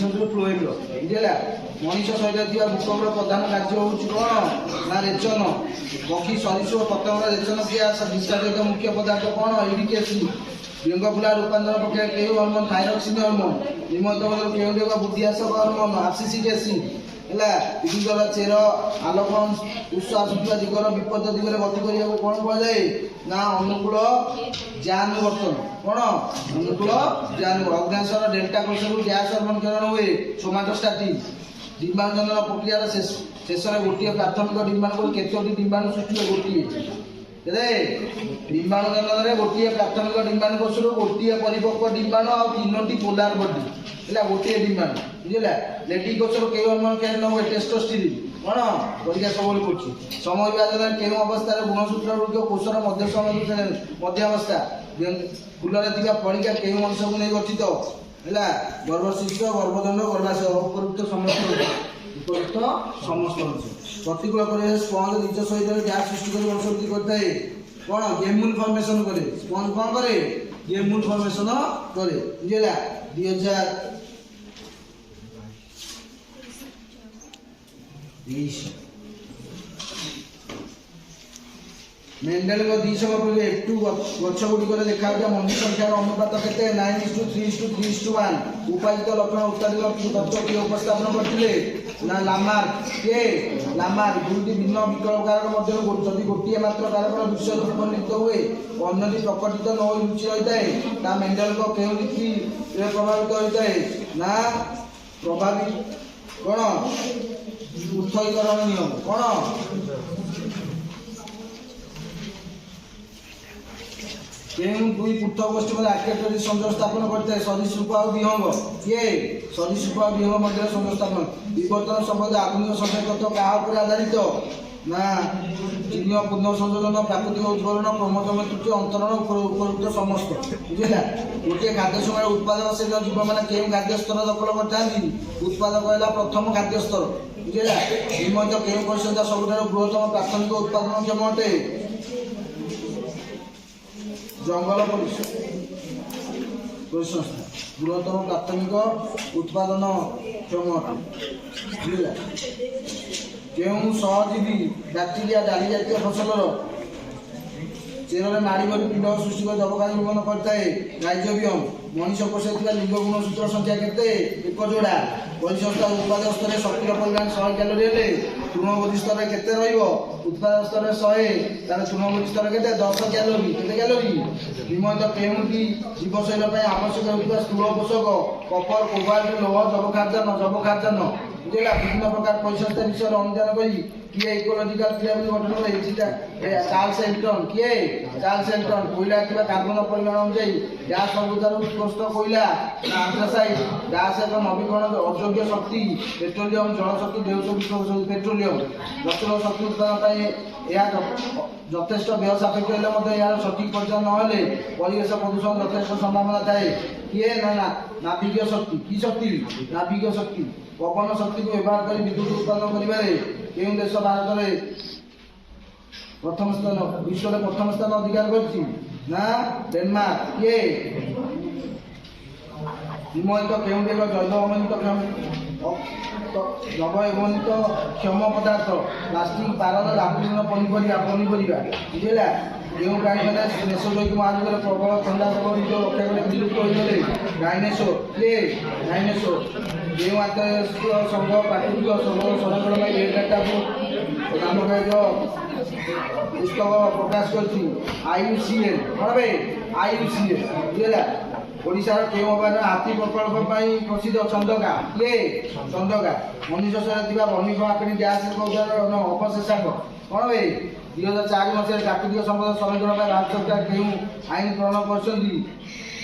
cell phloem. ବୁଝିଲା। ମଣିଷ ଶରୀରରେ ଥିବା ବୃକକର ପ୍ରଧାନ କାର୍ଯ୍ୟ ହେଉଛି କ'ଣ? ନା ରେଚନ। ପକ୍ଷୀ, ସରୀସୃପ, ପତଙ୍ଗର ରେଚନ କ୍ରିୟା ବିସ୍ତାରିତ ମୁଖ୍ୟ ପଦାର୍ଥ କ'ଣ? Uric acid. ବ୍ୟଙ୍ଗ ଫୁଲା ରୂପାନ୍ତରଣ ପ୍ରକ୍ରିୟା କେଉଁ ହର୍ମୋନ୍? Thyroxine hormone. ନିମ୍ନଲିଖିତ ମଧ୍ୟରୁ କେଉଁଟି ଏକ ବୁଦ୍ଧିଆସକ ହର୍ମୋନ୍? ଆବ୍ସିସିକ୍ ଏସିଡ୍। ହେଲା। ଉଦ୍ଭିଦର ଚେର ଆଲୋକ ଉତ୍ସ ଆସୁଥିବା ଦିଗର ବିପରୀତ ଦିଗରେ ଗତି କରିବାକୁ କ'ଣ କୁହାଯାଏ? ନା ଅନୁକୂଳ ଜ୍ୟାନୁବର୍ତ୍ତନ। କ'ଣ? ଅନୁକୂଳ ଜ୍ୟାନୁବର୍ତ୍ତନ। ଅଗ୍ନ୍ୟାଶୟର ଡେଲ୍ଟା କୋଷରୁ ଗ୍ୟାସ୍ ହର୍ମୋନ୍ କ୍ଷରଣ ହୁଏ? ସୋମାଟୋଷ୍ଟାଟିନ୍। ଡିମ୍ବାଣୁ ଜନନ ପ୍ରକ୍ରିୟାର ଶେଷରେ ଗୋଟିଏ ପ୍ରାଥମିକ ଡିମ୍ବାଣୁ କେତୋଟି ଡିମ୍ବାଣୁ ସୃଷ୍ଟି ହୁଏ? ଗୋଟିଏ। କେତେ? ଡିମ୍ବାଣୁ ଜନନରେ ଗୋଟିଏ ପ୍ରାଥମିକ ଡିମ୍ବାଣୁ କୋଷରୁ ଗୋଟିଏ ପରିପକ୍ୱ ଡିମ୍ବାଣୁ ଆଉ 3ଟି ପୋଲାର ବଡି ହେଲା। ଗୋଟିଏ ଡିମ୍ବାଣୁ। ବୁଝିଲା। ଲେଡି କୋଷରୁ କେଉଁ ହର୍ମୋନ୍ କ୍ଷରଣ ହୁଏ? ଟେଷ୍ଟୋଷ୍ଟିରିନ୍। କ'ଣ? ପରୀକ୍ଷା ସବୁବେଳେ କରୁଛି। ସମୟ ବିଭାଜନରେ କେଉଁ ଅବସ୍ଥାରେ ଗୁଣସୂତ୍ର ଗୁଡ଼ିକ କୋଷର ମଧ୍ୟାବସ୍ଥା? ଫୁଲରେ ଥିବା ଫଳିକା କେଉଁ ଅଂଶକୁ ନେଇ ଗଠିତ? ହେଲା। ଗର୍ଭଶିଷ୍ଠ, ଗର୍ଭଦଣ୍ଡ, ଗର୍ଭାଶୟ। ଉପଯୁକ୍ତ ସମସ୍ତ ଅଂଶ। ପ୍ରତିକୂଳ ପରିବେଶ ସ୍ପଞ୍ଜ ନିଜ ଶରୀରରେ ଗ୍ୟାସ୍ ସୃଷ୍ଟି କରି ବଂଶବୃଦ୍ଧି କରିଥାଏ? କ'ଣ? ଗେମୁଲ ଫର୍ମେସନ କରେ। ସ୍ପଞ୍ଜ କ'ଣ କରେ? ଗେମୁଲ ଫର୍ମେସନ କରେ। ବୁଝିଲା। 2023 ମେଣ୍ଡେଲଙ୍କ ଦ୍ୱିସମ ପ୍ରକ୍ରିୟା F2 ଗଛ ଗୁଡ଼ିକରେ ଦେଖାଯାଉଥିବା ମଞ୍ଜି ସଂଖ୍ୟାର ଅନୁପାତ କେତେ? 9:3:3:1। ଉପାର୍ଜିତ ଲକ୍ଷଣ ଉତ୍ପାଦିତ ତତ୍ତ୍ୱ କିଏ ଉପସ୍ଥାପନ କରିଥିଲେ? ନା ଲାମାର୍କ। କିଏ? ଲାମାର୍କ। ଦୁଇଟି ଭିନ୍ନ ବିକଳ୍ପ କାରକ ମଧ୍ୟରୁ ଯଦି ଗୋଟିଏ ମାତ୍ର କାରକର ଦୃଶ୍ୟ ରୂପାନ୍ତରିତ ହୁଏ ଓ ଅନ୍ୟଟି ପ୍ରକଟିତ ନ ହୋଇ ଲୁଚି ରହିଥାଏ ତାହା ମେଣ୍ଡେଲଙ୍କ କେଉଁ ରୀତିରେ ପ୍ରଭାବିତ ହୋଇଥାଏ? ନା ପ୍ରଭାବିତ କ'ଣ? ପୃଥକୀକରଣ ନିୟମ। କ'ଣ? କେଉଁ ଦୁଇ ପୃଥକ ଗୋଷ୍ଠୀ ମଧ୍ୟରେ ଆର୍କିଟେକ୍ଚର ସଂଯୋଗ ସ୍ଥାପନ କରିଥାଏ? ସରୀସୃପ ଆଉ ବିହଙ୍ଗ। କିଏ? ସରୀସୃପ ଆଉ ବିହଙ୍ଗ ମଧ୍ୟରେ ସଂଯୋଗ ସ୍ଥାପନ। ବିବର୍ତ୍ତନ ସମ୍ବନ୍ଧ ଆଧୁନିକ ସଂକେତ କାହା ଉପରେ ଆଧାରିତ? ନା ଚିହ୍ନ ପୂର୍ଣ୍ଣ ସଂଯୋଜନ, ପ୍ରାକୃତିକ ଉଦ୍ଗରଣ, କ୍ରୋମୋଜୋମ ତ୍ରୁଟି, ଅନ୍ତରଣ, ଉପଯୁକ୍ତ ସମସ୍ତ। ବୁଝିଲା। ଗୋଟିଏ ଖାଦ୍ୟ ସମୟରେ ଉତ୍ପାଦକ ଶ୍ରେଣୀର ଜୀବମାନେ କେଉଁ ଖାଦ୍ୟ ସ୍ତର ଦଖଲ କରିଥାନ୍ତି? ଉତ୍ପାଦକ ହେଲା ପ୍ରଥମ ଖାଦ୍ୟ ସ୍ତର। ବୁଝିଲା। ନିମ୍ନଲିଖିତ କେଉଁ ପରିସଂସ୍ଥା ସବୁଠାରୁ ବୃହତ୍ତମ ପ୍ରାଥମିକ ଉତ୍ପାଦନ କ୍ଷମ ଅଟେ? ଜଙ୍ଗଲ ପରିସଂସ୍ଥା ବୃହତ୍ତମ ପ୍ରାଥମିକ ଉତ୍ପାଦନ କ୍ଷମ ଅଟେ। ବୁଝିଲା। କେଉଁ ସହଜୀବୀ ବ୍ୟାକ୍ଟେରିଆ ଡାଲି ଜାତୀୟ ଫସଲର ଚେରରେ ମାଡ଼ି କରି ପିଣ୍ଡ ସୃଷ୍ଟି କରି ଯବକାରୀ ନିର୍ବନ୍ଧ କରିଥାଏ? ରାଇଜୋବିୟମ୍। ମଣିଷ କୋଷରେ ଥିବା ଲିଙ୍ଗ ଗୁଣସୂତ୍ର ସଂଖ୍ୟା କେତେ? 1 ଯୋଡ଼ା। ପରିସଂସ୍ଥା ଉତ୍ପାଦକ ସ୍ତରରେ ଶକ୍ତିର ପରିମାଣ 100 କ୍ୟାଲୋରି ହେଲେ ତୃଣଭୋଜୀ ସ୍ତରରେ କେତେ ରହିବ? ଉତ୍ପାଦକ ସ୍ତରରେ 100, ତାହେଲେ ତୃଣଭୋଜୀ ସ୍ତରରେ କେତେ? 10 କ୍ୟାଲୋରି। କେତେ କ୍ୟାଲୋରି? ନିମ୍ନଲିଖିତ କେଉଁଟି ଜୀବଶୈଳୀ ପାଇଁ ଆବଶ୍ୟକ ହେଉଥିବା ସ୍ଥୂଳ ପୋଷକ? କପର, କୋବାଲ୍ଟ, ଲୌହ, ଯବକ୍ଷାରଜାନ। ବୁଝିଲା ବିଭିନ୍ନ ପ୍ରକାର ପରିସଂସ୍ଥା ବିଷୟରେ ଅନୁଧ୍ୟାନ କରି କିଏ ଇକୋଲୋଜିକାଲ ପିରାମିଡ ଗଠନ କଲେ ଚାର୍ଲସ ଏଲଟନ କିଏ ଚାର୍ଲସ ଏଲଟନ କୋଇଲା ଥିବା କାର୍ବନ ପରିମାଣ ଅନୁଯାୟୀ ଯାହା ସବୁଠାରୁ ଉତ୍କୃଷ୍ଟ କୋଇଲା ଆନ୍ଥ୍ରାସାଇଟ୍ ଗ୍ୟାସ ଏକ ନବୀକରଣ ଅଯୋଗ୍ୟ ଶକ୍ତି ପେଟ୍ରୋଲିୟମ ଜଳଶକ୍ତି ଦେଉଚ ପେଟ୍ରୋଲିୟମ ଦକ୍ଷିଣ ଶକ୍ତି ଉତ୍ପାଦନ ପାଇଁ ଏହା ଯଥେଷ୍ଟ ବ୍ୟୟ ସାପେକ୍ଷ ହେଲେ ମଧ୍ୟ ଏହାର ସଠିକ ପରିଚାଳନା ନହେଲେ ପରିବେଶ ପ୍ରଦୂଷଣ ଯଥେଷ୍ଟ ସମ୍ଭାବନା ଥାଏ କିଏ ନା ନାଭିକୀୟ ଶକ୍ତି କି ଶକ୍ତି ନାଭିକୀୟ ଶକ୍ତି ପବନ ଶକ୍ତିକୁ ବ୍ୟବହାର କରି ବିଦ୍ୟୁତ ଉତ୍ପାଦନ କରିବାରେ କେଉଁ ଦେଶ ଭାରତରେ ପ୍ରଥମ ସ୍ଥାନ ବିଶ୍ୱରେ ପ୍ରଥମ ସ୍ଥାନ ଅଧିକାର କରିଛି ନା ଡେନମାର୍କ କିଏ ହିମହିତ କେଉଁଠି ଏକ ଜୈବ ଅବନିତ କ୍ଷମ ପଦାର୍ଥ ପ୍ଲାଷ୍ଟିକ ପାରଦ ଧାତୁହୀନ ପନିପରିବା ବୁଝିଲା କେଉଁ ପ୍ରାଣୀମାନେ ମେସୋଜୋଇକ ମହାଯୁଗରେ ପ୍ରବଳ ଥଣ୍ଡା ନିଜ ରକ୍ଷା କରି ବିଲୁପ୍ତ ହୋଇଗଲେ ଡାଇନୋସର କିଏ ଡାଇନୋସର ଯେଉଁ ଆନ୍ତର୍ଜାତିକ ସଂଘ ପ୍ରାକୃତିକ ସଂରକ୍ଷଣ ପାଇଁ ରେଡ୍ ଡାଟାକୁ ନାମକ ଏକ ପୁସ୍ତକ ପ୍ରକାଶ କରିଛି IUCN କ'ଣ ବେ IUCN ବୁଝିଲା ଓଡ଼ିଶାର କେଉଁ ଅଭୟାରଣ୍ୟ ହାତୀ ପ୍ରକଳ୍ପ ପାଇଁ ପ୍ରସିଦ୍ଧ ଚନ୍ଦକା କିଏ ଚନ୍ଦକା ମନୁଷ୍ୟ ଶରୀରରେ ଥିବା ବର୍ଣ୍ଣିକ ଆକୃତି ଗ୍ୟାସ ଉଦାହରଣ ଅବଶେଷାଙ୍କ କ'ଣ ବେ 2004 ମସିହାରେ ପ୍ରାକୃତିକ ସମ୍ପଦ ସଂରକ୍ଷଣ ପାଇଁ ଭାରତ ସରକାର କେଉଁ ଆଇନ ପ୍ରଣୟନ କରିଛନ୍ତି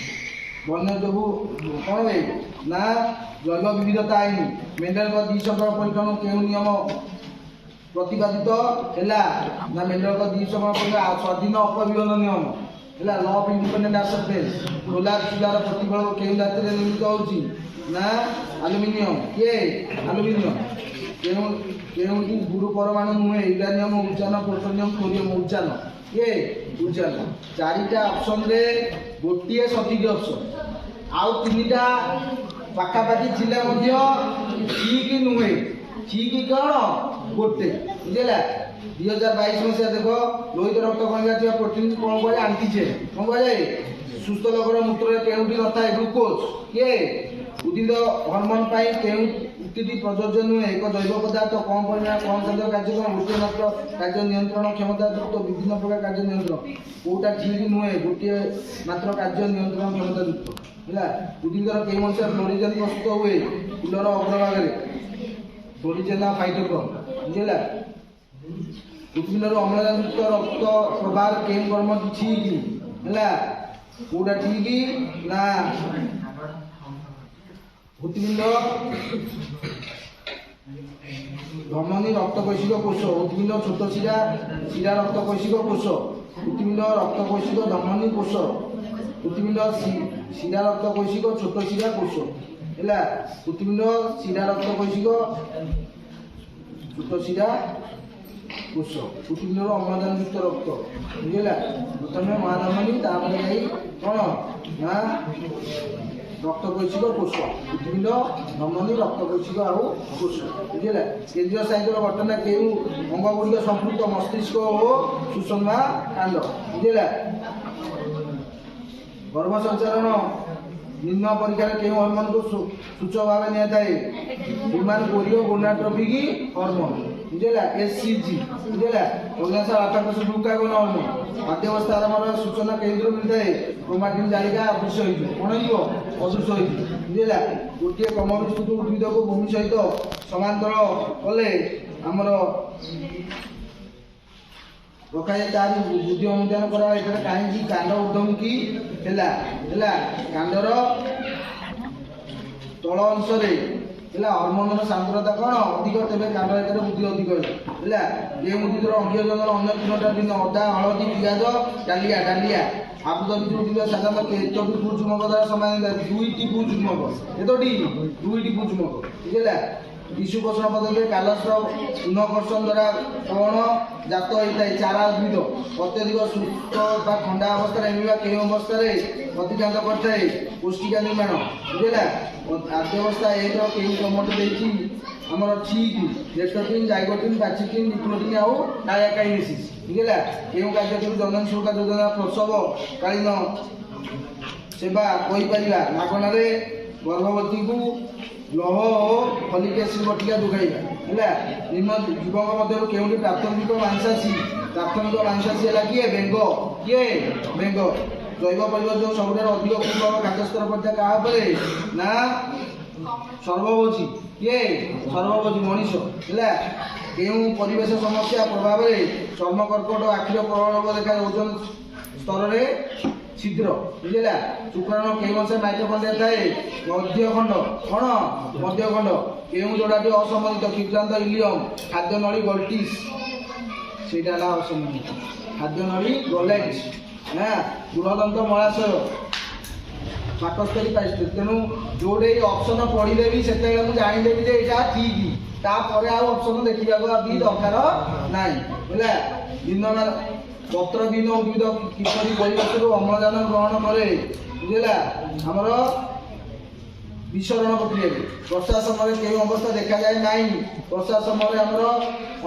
ବନ୍ୟ ଯୋଗୁଁ କ'ଣ ବେ ନା ଜୈବ ବିବିଧତା ଆଇନ ମେଣ୍ଡେଲଙ୍କ ଦ୍ୱିସଂଖ୍ୟକ ପରୀକ୍ଷଣ କେଉଁ ନିୟମ ପ୍ରତିପାଦିତ ହେଲା ନା ମେଣ୍ଡେଲଙ୍କ ଦ୍ୱିସଂଖ୍ୟକ ପରୀକ୍ଷା ସ୍ୱାଧୀନ ଅପବିହନ ନିୟମ ହେଲା ଲ ଅଫ୍ ଇଣ୍ଡିପେଣ୍ଡେଣ୍ଟ ଆସେପ୍ଟେନ୍ସ ସୋଲାର ଚୁଲାର ପ୍ରତିଫଳ କେଉଁ ଧାତୁରେ ନିର୍ମିତ ହେଉଛି ନା ଆଲୁମିନିୟମ କିଏ ଆଲୁମିନିୟମ କେଉଁଠି ଗୁରୁ ପରମାଣୁ ନୁହେଁ ୟୁରାନିୟମ ଉଜ୍ଜାନ ପ୍ଲୁଟୋନିୟମ ଥୋରିୟମ ଉଜ୍ଜାନ କିଏ ଉଜ୍ଜାନ ଚାରିଟା ଅପସନରେ ଗୋଟିଏ ସଠିକ ଅପସନ ଆଉ ତିନିଟା ପାଖାପାଖି ଥିଲେ ମଧ୍ୟ ଠିକ ନୁହେଁ ଠିକ କ'ଣ ଗୋଟେ ବୁଝିଲା 2022 ମସିହା ଦେଖ ଲୋହିତ ରକ୍ତ କଣିକା ଥିବା ପ୍ରୋଟିନ କ'ଣ କୁହାଯାଏ ଆଣ୍ଟିଜେନ୍ କ'ଣ କୁହାଯାଏ ସୁସ୍ଥ ଲୋକର ମୂତ୍ରରେ କେଉଁଠି ନଥାଏ ଗ୍ଲୁକୋଜ କିଏ ଉଦ୍ଭିଦ ହରମୋନ ପାଇଁ କେଉଁ ଉକ୍ତିଟି ପ୍ରଯୋଜ୍ୟ ନୁହେଁ ଏକ ଜୈବ ପଦାର୍ଥ କମ୍ ପରିମାଣ କମ୍ ଖାଦ୍ୟ କାର୍ଯ୍ୟକ୍ରମ ଗୋଟିଏ ମାତ୍ର କାର୍ଯ୍ୟ ନିୟନ୍ତ୍ରଣ କ୍ଷମତା ଯୁକ୍ତ ବିଭିନ୍ନ ପ୍ରକାର କାର୍ଯ୍ୟ ନିୟନ୍ତ୍ରଣ କୋଉଟା ଠିକ ନୁହେଁ ଗୋଟିଏ ମାତ୍ର କାର୍ଯ୍ୟ ନିୟନ୍ତ୍ରଣ କ୍ଷମତା ଯୁକ୍ତ ହେଲା ଉଦ୍ଭିଦର କେଉଁ ମସିହା ଫ୍ଲୋରିଜେନ୍ ପ୍ରସ୍ତୁତ ହୁଏ ଫୁଲର ଅଗ୍ରଭାଗରେ ଫ୍ଲୋରିଜେନ୍ ଫାଇଟୋକ୍ରୋମ ବୁଝିଲା ଉଦ୍ଭିଦର ଅମ୍ଳଜାନଯୁକ୍ତ ରକ୍ତ ପ୍ରବାହ କେଉଁ କର୍ମଟି ଠିକ ହେଲା କୋଉଟା ଠିକ ନା ଉଦ୍ଭିଦ ଧମନୀ ରକ୍ତକୈଶିକ କୋଷ ଉଦ୍ଭିଦ ଛୋଟ ଶିରା ରକ୍ତକୈଶିକ କୋଷ ଉଦ୍ଭିଦ ରକ୍ତକୈଶିକ ଧମନୀ କୋଷ ଉଦ୍ଭିଦ ଶିରା ରକ୍ତକୈଶିକ ଛୋଟ ଶିରା କୋଷ ହେଲା ଉଦ୍ଭିଦ ଶିରା ରକ୍ତକୈଶିକ ଛୋଟ ଶିରା କୋଷ ଉଦ୍ଭିଦର ଅମ୍ଳଜାନଯୁକ୍ତ ରକ୍ତ ବୁଝିଲା ପ୍ରଥମେ ମହାଧମନୀ ତାପରେ ଯାଇ କ'ଣ ନା ରକ୍ତକୈଶିକ କୋଷ ଉଦ୍ଭିଦ ଧମନୀ ରକ୍ତକୈଶିକ ଆଉ କୋଷ ବୁଝିଲା କେନ୍ଦ୍ରୀୟ ସ୍ନାୟୁର ଗଠନ କେଉଁ ଅଙ୍ଗ ଗୁଡ଼ିକ ସମ୍ପୃକ୍ତ ମସ୍ତିଷ୍କ ଓ ସୁଷମା କାଣ୍ଡ ବୁଝିଲା ଗର୍ଭ ସଞ୍ଚାରଣ ନିମ୍ନ ପରୀକ୍ଷାରେ କେଉଁ ହରମୋନକୁ ସୂଚକ ଭାବେ ନିଆଯାଏ ହ୍ୟୁମାନ୍ କୋରିଓ ଗୋନାଡ୍ରୋପିକ୍ ହରମୋନ ବୁଝିଲା SCG ବୁଝିଲା ଅଗ୍ନାଶୟ ଆକାଂଶ ଗ୍ଲୁକାଗୋନ ହରମୋନ ମାଧ୍ୟବସ୍ଥା ଆରମ୍ଭର ସୂଚନା କେନ୍ଦ୍ର ମିଳିଥାଏ କ୍ରୋମାଟିନ୍ ଜାଲିକା ଅଦୃଶ୍ୟ ହୋଇଯିବ କ'ଣ ହେଇଯିବ ଅଦୃଶ୍ୟ ହୋଇଯିବ ବୁଝିଲା ଗୋଟିଏ କ୍ରମ ବିସ୍ତୃତ ଉଦ୍ଭିଦକୁ ଭୂମି ସହିତ ସମାନ୍ତର କଲେ ଆମର ରଖାଯାଏ ତାର ବୁଦ୍ଧି ଅନୁଧ୍ୟାନ କରା ଏଠାରେ କାହିଁକି କାଣ୍ଡ ଉର୍ଦ୍ଧ୍ୱମୁଖୀ ହେଲା କାଣ୍ଡର ତଳ ଅଂଶରେ ହେଲା ହରମୋନର ସାନ୍ଦ୍ରତା କ'ଣ ଅଧିକ ତେବେ କାଣ୍ଡ ଏଠାରେ ବୃଦ୍ଧି ଅଧିକ ହେଲା ଯେଉଁ ଉଦ୍ଭିଦର ଅଙ୍ଗୀୟ ଜଙ୍ଗଲ ଅନ୍ୟ ତିନୋଟା ଭିନ୍ନ ଅଦା ହଳଦୀ ପିଆଜ ଡାଲିଆ ଆବୃତ ଉଦ୍ଭିଦ ସାଧାରଣତଃ କେତୋଟି ପୁଂଜୁମକ ଦ୍ୱାରା ସମାନ ଦୁଇଟି ପୁଂଜୁମକ କେତୋଟି ଦୁଇଟି ପୁଂଜୁମକ ବୁଝିଲା ଟିସୁ ପୋଷଣ ପଦ୍ଧତିରେ କାଲସ୍ର ପୁନଃକର୍ଷଣ ଦ୍ୱାରା କ'ଣ ଜାତ ହୋଇଥାଏ ଚାରା ଉଦ୍ଭିଦ ଅତ୍ୟଧିକ ସୁସ୍ଥ ବା ଥଣ୍ଡା ଅବସ୍ଥାରେ ମିଳିବା କେଉଁ ଅବସ୍ଥାରେ ପ୍ରତିଘାତ କରିଥାଏ ପୁଷ୍ଟିକା ନିର୍ମାଣ ବୁଝିଲା ଆଦ୍ୟାବସ୍ଥା ଏଇଟା କେଉଁ କ୍ରମଟି ଦେଇଛି ଆମର ଠିକ ଲେକ୍ଟୋଟିନ୍ ଜାଇଗୋଟିନ୍ ବାଚିଟିନ୍ ନିକ୍ଲୋଟିନ୍ ଆଉ ଡାୟାକାଇନେସିସ୍ ବୁଝିଲା କେଉଁ କାର୍ଯ୍ୟକ୍ରମ ଜନନୀ ସୁରକ୍ଷା ଯୋଜନା ପ୍ରସବ କାଳୀନ ସେବା କହିପାରିବା ମାଗଣାରେ ଗର୍ଭବତୀକୁ ଲୌହ ଓ ଫଲିକ ଏସିଡ୍ ବଟିକା ଯୋଗାଇବା ହେଲା ନିମ୍ନ ଯୁବକ ମଧ୍ୟରୁ କେଉଁଠି ପ୍ରାଥମିକ ମାଂସାଶୀ ହେଲା କିଏ ବେଙ୍ଗ ଜୈବ ପରିବର୍ତ୍ତନ ସବୁଠାରୁ ଅଧିକ ପୂର୍ବ ଖାଦ୍ୟସ୍ତର ପର୍ଯ୍ୟାୟ କାହା ଉପରେ ନା ସର୍ବଭୋଜୀ କିଏ ସର୍ବଭୋଜୀ ମଣିଷ ହେଲା। କେଉଁ ପରିବେଶ ସମସ୍ୟା ପ୍ରଭାବରେ ଚର୍ମ କର୍କଟ, ଆଖିର ପ୍ରବଳ ରୋଗ ଦେଖା, ଓଜନ ସ୍ତରରେ ଛିଦ୍ର, ବୁଝିଲା। ଶୁକ୍ରାଣୁ କେଉଁ ଅଂଶରେ ମାଇଟୋକଣ୍ଡ୍ରିଆ ଥାଏ? ମଧ୍ୟଖଣ୍ଡ। କ'ଣ ମଧ୍ୟଖଣ୍ଡ? କେଉଁ ଯୋଡ଼ାଟି ଅସମ୍ବନ୍ଧିତ? କ୍ଷୁଦ୍ରାନ୍ତ ଇଲିୟମ୍। ଖାଦ୍ୟନଳୀ ଗଲ୍ଟିସ୍, ସେଇଟା ହେଲା ଅସମ୍ବନ୍ଧିତ। ଖାଦ୍ୟନଳୀ ଗଲେଟ୍, হ্যাঁ, বৃহদন্ত মଳାଶୟ, ପାକସ୍ଥଳୀ ପାଇସ୍ଥଳୀ। ତେଣୁ ଯୋଉଠି ଏଇ ଅପସନ ପଢିଲେ ବି ସେତେବେଳେ ମୁଁ ଜାଣିଦେବି ଯେ ଏଇଟା ଠିକ୍, ତାପରେ ଆଉ ଅପସନ ଦେଖିବାକୁ ବି ଦରକାର ନାହିଁ ହେଲା। ଦିନମାନ ପତ୍ର ବିହୀନ ଉଦ୍ଭିଦ କିପରି ପରିବେଶରୁ ଅମ୍ଳଜାନ ଗ୍ରହଣ କରେ? ବୁଝିଲା, ଆମର ବିସରଣ ପ୍ରକ୍ରିୟାରେ। ବର୍ଷା ସମୟରେ କେଉଁ ଅବସ୍ଥା ଦେଖାଯାଏ ନାହିଁ? ବର୍ଷା ସମୟରେ ଆମର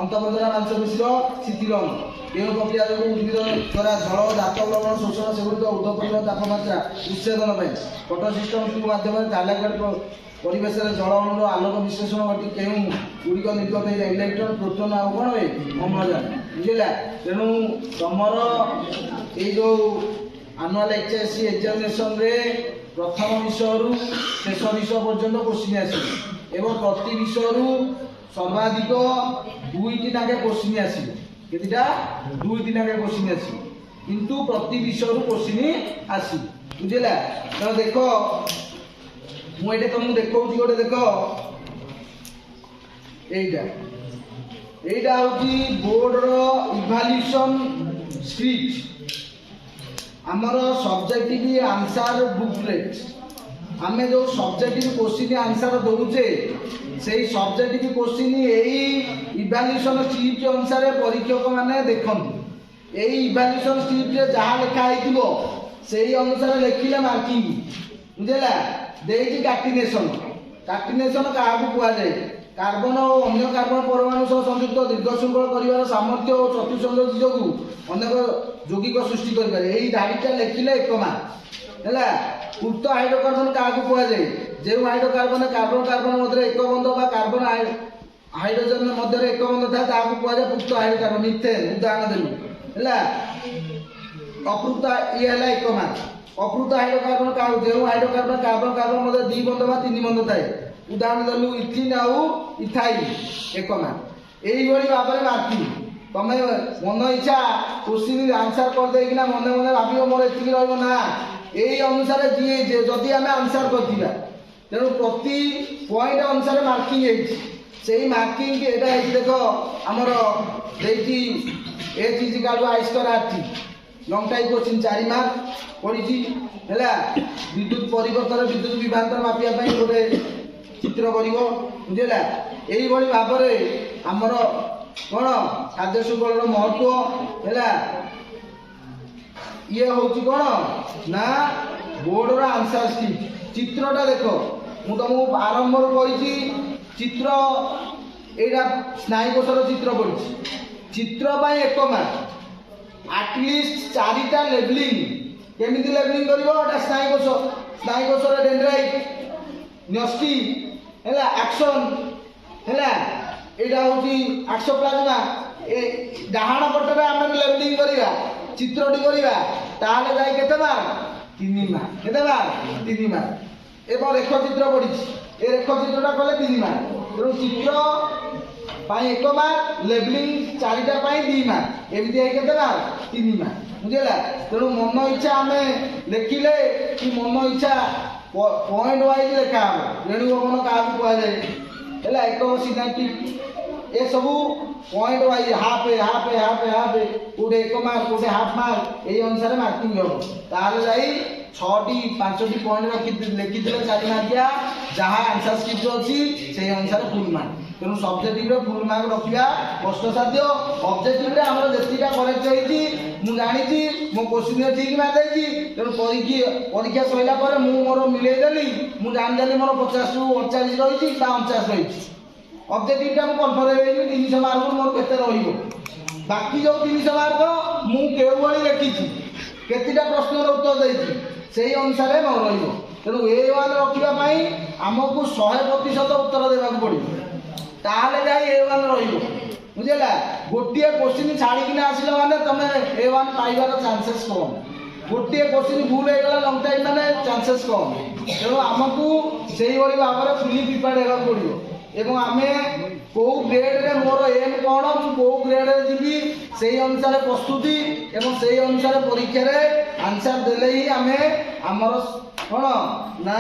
ଅନ୍ତଃପ୍ରଦେଶ ମାଂସପେଶୀର ଶିଥିଳନ। କେଉଁ ପ୍ରକ୍ରିୟା ଯୋଗୁଁ ଉଦ୍ଭିଦ ଦ୍ୱାରା ଜଳ, ଧାତବ ଲବଣ ଶୋଷଣ, ସେଗୁଡ଼ିକ ଉର୍ଦ୍ଧ୍ୱ ତାପମାତ୍ରା ଉଚ୍ଛେଦନ ପାଇଁ? ଫଟୋ ସିଷ୍ଟମ ଟ୍ୟୁବ୍ ମାଧ୍ୟମରେ ଥାଲାଇଡ୍ ପରିବେଶରେ ଜଳ ଅଣୁର ଆଲୋକ ବିଶ୍ଳେଷଣ ଘଟି କେଉଁ ଗୁଡ଼ିକ ନିର୍ଗତ ହେଇଯାଏ? ଇଲେକ୍ଟ୍ରନ୍, ପ୍ରୋଟନ୍ ଆଉ କ'ଣ ହୁଏ? ଅମ୍ଳଜାନ, ବୁଝିଲା। ତେଣୁ ତମର ଏଇ ଯୋଉ ଆନୁଆଲ HSC ଏକ୍ଜାମିନେସନରେ ପ୍ରଥମ ବିଷୟରୁ ଶେଷ ବିଷୟ ପର୍ଯ୍ୟନ୍ତ କୋଶ୍ଚିନ୍ ଆସିବ ଏବଂ ପ୍ରତି ବିଷୟରୁ ସର୍ବାଧିକ 2ଟି ନାକେ କୋଶ୍ଚିନ୍ ଆସିବ। କେତେଟା? 2ଟି ନାକେ କୋଶ୍ଚିନ୍ ଆସିବ, କିନ୍ତୁ ପ୍ରତି ବିଷୟରୁ କୋଶ୍ଚିନ୍ ଆସିବ, ବୁଝିଲା। ତ ଦେଖ ମୁଁ ଏଇଟା ତମକୁ ଦେଖଉଛି, ଗୋଟେ ଦେଖ এইটা হচ্ছে ବୋର୍ଡର ଇଭାଲ୍ୟୁଏସନ୍ ସ୍କ୍ରିପ୍ଟ। ଆମର ସବଜେକ୍ଟିଭ ଆନ୍ସର ବୁକଲେଟ୍, ଆମେ ଯେଉଁ ସବଜେକ୍ଟିଭ କୋଶ୍ଚିନ୍ ଆନ୍ସର ଦଉଛେ ସେଇ ସବଜେକ୍ଟିଭ କୋଶ୍ଚିନ୍ ଏଇ ଇଭାଲ୍ୟୁଏସନ୍ ସ୍କ୍ରିପ୍ଟ ଅନୁସାରେ ପରୀକ୍ଷକ ମାନେ ଦେଖନ୍ତି। ଏଇ ଇଭାଲ୍ୟୁଏସନ୍ ସ୍କ୍ରିପ୍ଟରେ ଯାହା ଲେଖା ହେଇଥିବ ସେଇ ଅନୁସାରେ ଲେଖିଲେ ମାର୍କିଂ, ବୁଝିଲା। ଦେଇଛି କାର୍ଟିନେସନ୍। କାର୍ଟିନେସନ୍ କାହାକୁ କୁହାଯାଏ? କାର୍ବନ ଓ ଅନ୍ୟ କାର୍ବନ ପରମାଣୁ ସହ ସଂଯୁକ୍ତ ଦୀର୍ଘ ଶୃଙ୍ଖଳ କରିବାର ସାମର୍ଥ୍ୟ ଓ ଚତୁଃସଂଯୋଗ ଯୋଗୁଁ ଅନେକ ଯୌଗିକ ସୃଷ୍ଟି କରିପାରେ। ଏଇ ଧାଡ଼ିଟା ଲେଖିଲେ 1 ମାର୍କ ହେଲା। ଉକ୍ତ ହାଇଡ୍ରୋକାର୍ବନ କାହାକୁ କୁହାଯାଏ? ଯେଉଁ ହାଇଡ୍ରୋକାର୍ବନ କାର୍ବନ କାର୍ବନ ମଧ୍ୟରେ ଏକ ବନ୍ଧ ବା କାର୍ବନ ହାଇଡ୍ରୋଜେନ ମଧ୍ୟରେ ଏକ ବନ୍ଧ ଥାଏ ତାହାକୁ କୁହାଯାଏ ପୃକ୍ତ ହାଇଡ୍ରୋକାର୍ବନ। ମିଥେନ୍ ଉଦାହରଣ ଦେଲୁ ହେଲା। ଅପୃକ୍ତ ଇଏ ହେଲା 1 ମାର୍କ। ଅପୃକ୍ତ ହାଇଡ୍ରୋକାର୍ବନ କାହାକୁ? ଯେଉଁ ହାଇଡ୍ରୋକାର୍ବନ କାର୍ବନ କାର୍ବନ ମଧ୍ୟରେ 2 ବନ୍ଧ ବା 3 ବନ୍ଧ ଥାଏ। ଉଦାହରଣ ଦେଲୁ ଇଥିନ୍ ଆଉ ଇଥାଇଲ୍, 1 ମାର୍କ। এইভাবে ভাবে মার্কিং। তুমি মন ইচ্ছা কোশ্চিন আনসার କରିଦେଇକିନା মনে মনে ভাবিব ମୋର ଏତିକି ରହିବ ନା। এই ଅନୁସାରେ ଯିଏ ଯଦି ଆମେ ଆନ୍ସର କରିଥିବା, ତେଣୁ ପ୍ରତି ପଏଣ୍ଟ ଅନୁସାରେ ମାର୍କିଂ ହେଇଛି। ସେଇ ମାର୍କିଂ ଏଇଟା ହେଇଛି ଦେଖ ଆମର ଦେଇଛି H is equal to I square RT। Long type question 4 mark ପଡ଼ିଛି ହେଲା। ବିଦ୍ୟୁତ ପରିବର୍ତ୍ତନ ବିଦ୍ୟୁତ ବିଭ୍ରାନ୍ତର ମାପିବା ପାଇଁ ଗୋଟେ ଚିତ୍ର କରିବ, ବୁଝିଲା। এইভাবে ଭାବରେ ଆମର କ'ଣ ଖାଦ୍ୟ ଶୃଙ୍ଖଳର ମହତ୍ଵ ହେଲା। ଇଏ ହେଉଛି କ'ଣ ନା ବୋର୍ଡର ଆନ୍ସର ସ୍କ୍ରିପ୍ଟ। ଚିତ୍ରଟା ଦେଖ, ମୁଁ ତମକୁ ଆରମ୍ଭରୁ କହିଛି ଚିତ୍ର, ଏଇଟା ସ୍ନାୟୁକୋଷର ଚିତ୍ର ପଡ଼ିଛି। ଚିତ୍ର ପାଇଁ 1 ମାର୍କ। ଆଟଲିଷ୍ଟ 4ଟା ଲେବଲିଂ। କେମିତି ଲେବଲିଂ କରିବ? ଏଟା ସ୍ନାୟୁକୋଷ, ସ୍ନାୟୁକୋଷର ଡେଣ୍ଡ୍ରାଇଟ୍, ନ୍ୟଷ୍ଟି ହେଲା, ଆକ୍ସନ୍ ହେଲା। ଏଇଟା ହେଉଛି ଆକ୍ସୋପ୍ଲାଜମା। ଏ ଡାହାଣ ପଟରେ ଆମେ ଲେବଲିଂ କରିବା, ଚିତ୍ରଟି କରିବା, ତାହେଲେ ଯାଇ କେତେ ମାର୍କ? 3 ମାର୍କ। କେତେ ମାର୍କ? 3 ମାର୍କ। ଏବଂ ରେଖଚିତ୍ର ପଡ଼ିଛି, ଏ ରେଖଚିତ୍ରଟା କଲେ 3 ମାର୍କ। ତେଣୁ ଚିତ୍ର ପାଇଁ 1 ମାର୍କ, ଲେବଲିଂ 4ଟା ପାଇଁ 2 ମାର୍କ, ଏମିତି ହେଇ କେତେ ମାର୍କ? 3 ମାର୍କ, ବୁଝିଲା। ତେଣୁ ମନ ଇଚ୍ଛା ଆମେ ଲେଖିଲେ କି ମନ ଇଚ୍ଛା ପଏଣ୍ଟ ୱାଇଜ୍ ଲେଖା ହେବ। ରେଣୁଭବନ କାହାକୁ କୁହାଯାଏ ହେଲା? ଏକକ ସିନାପ୍ଟିକ୍। ଏସବୁ point wise half half half half, କୋଉଠି 1 ମାର୍କ କୋଉଠି ହାଫ୍ ମାର୍କ, ଏଇ ଅନୁସାରେ ମାର୍କିଂ ହେବ। ତାହେଲେ ଯାଇ 5ଟି ପଏଣ୍ଟ ଲେଖିଥିଲେ 4 ମାର୍କିଆ, ଯାହା ଆନ୍ସର ସ୍କ୍ରିପ୍ଟ ଅଛି ସେଇ ଅନୁସାରେ ଫୁଲ୍ ମାର୍କ। ତେଣୁ ସବଜେକ୍ଟିଭରେ ଫୁଲ୍ ମାର୍କ ରଖିବା କଷ୍ଟସାଧ୍ୟ। ଅବଜେକ୍ଟିଭରେ ଆମର ଯେତିକିଟା କରେକ୍ଟ ହେଇଛି ମୁଁ ଜାଣିଛି, ମୋ କୋଶ୍ଚିନ୍ରେ ଠିକ୍ ମାର୍କ ଦେଇଛି। ତେଣୁ ପରୀକ୍ଷା ସରିଲା ପରେ ମୁଁ ମୋର ମିଳେଇ ଦେଲି, ମୁଁ ଜାଣିଦେଲି ମୋର 50ରୁ 48 ରହିଛି ବା 49 ରହିଛି। ଅବଜେକ୍ଟିଭଟା ମୁଁ କନଫର୍ମ ହେଇଯାଇଛି 300 ମାର୍କରୁ ମୋର କେତେ ରହିବ। ବାକି ଯେଉଁ 300 ମାର୍କ ମୁଁ କେଉଁଭଳି ଲେଖିଛି, କେତେଟା ପ୍ରଶ୍ନର ଉତ୍ତର ଦେଇଛି, ସେଇ ଅନୁସାରେ ନ ରହିବ। ତେଣୁ A1 ରଖିବା ପାଇଁ ଆମକୁ 100% ଉତ୍ତର ଦେବାକୁ ପଡ଼ିବ, ତାହେଲେ ଯାଇ A1 ରହିବ, ବୁଝିଲା। ଗୋଟିଏ କୋଶ୍ଚିନ୍ ଛାଡ଼ିକିନା ଆସିଲା ମାନେ ତମେ A1 ପାଇବାର ଚାନ୍ସେସ୍ କମ୍। ଗୋଟିଏ କୋଶ୍ଚିନ୍ ଭୁଲ ହେଇଗଲା ଲଙ୍ଗ ଟାଇମ୍ ମାନେ ଚାନ୍ସେସ୍ କମ୍। ତେଣୁ ଆମକୁ ସେଇଭଳି ଭାବରେ ଫୁଲି ପ୍ରିପେୟାର୍ଡ ହେବାକୁ ପଡ଼ିବ। ଏବଂ ଆମେ କୋଉ ଗ୍ରେଡରେ ମୋର ଏମ୍ କ'ଣ, ମୁଁ କୋଉ ଗ୍ରେଡରେ ଯିବି ସେଇ ଅନୁସାରେ ପ୍ରସ୍ତୁତି ଏବଂ ସେଇ ଅନୁସାରେ ପରୀକ୍ଷାରେ ଆନ୍ସର ଦେଲେ ହିଁ ଆମେ ଆମର କ'ଣ ନା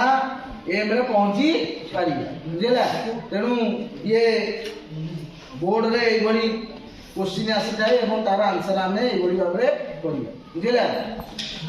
ଏମ୍ରେ ପହଞ୍ଚି ପାରିବା। ବୁଝିଲା? ତେଣୁ ଇଏ ବୋର୍ଡରେ ଏଇଭଳି କୋଶ୍ଚିନ୍ ଆସିଥାଏ ଏବଂ ତାର ଆନ୍ସର ଆମେ ଏଇଭଳି ଭାବରେ କରିବା। ବୁଝିଲା?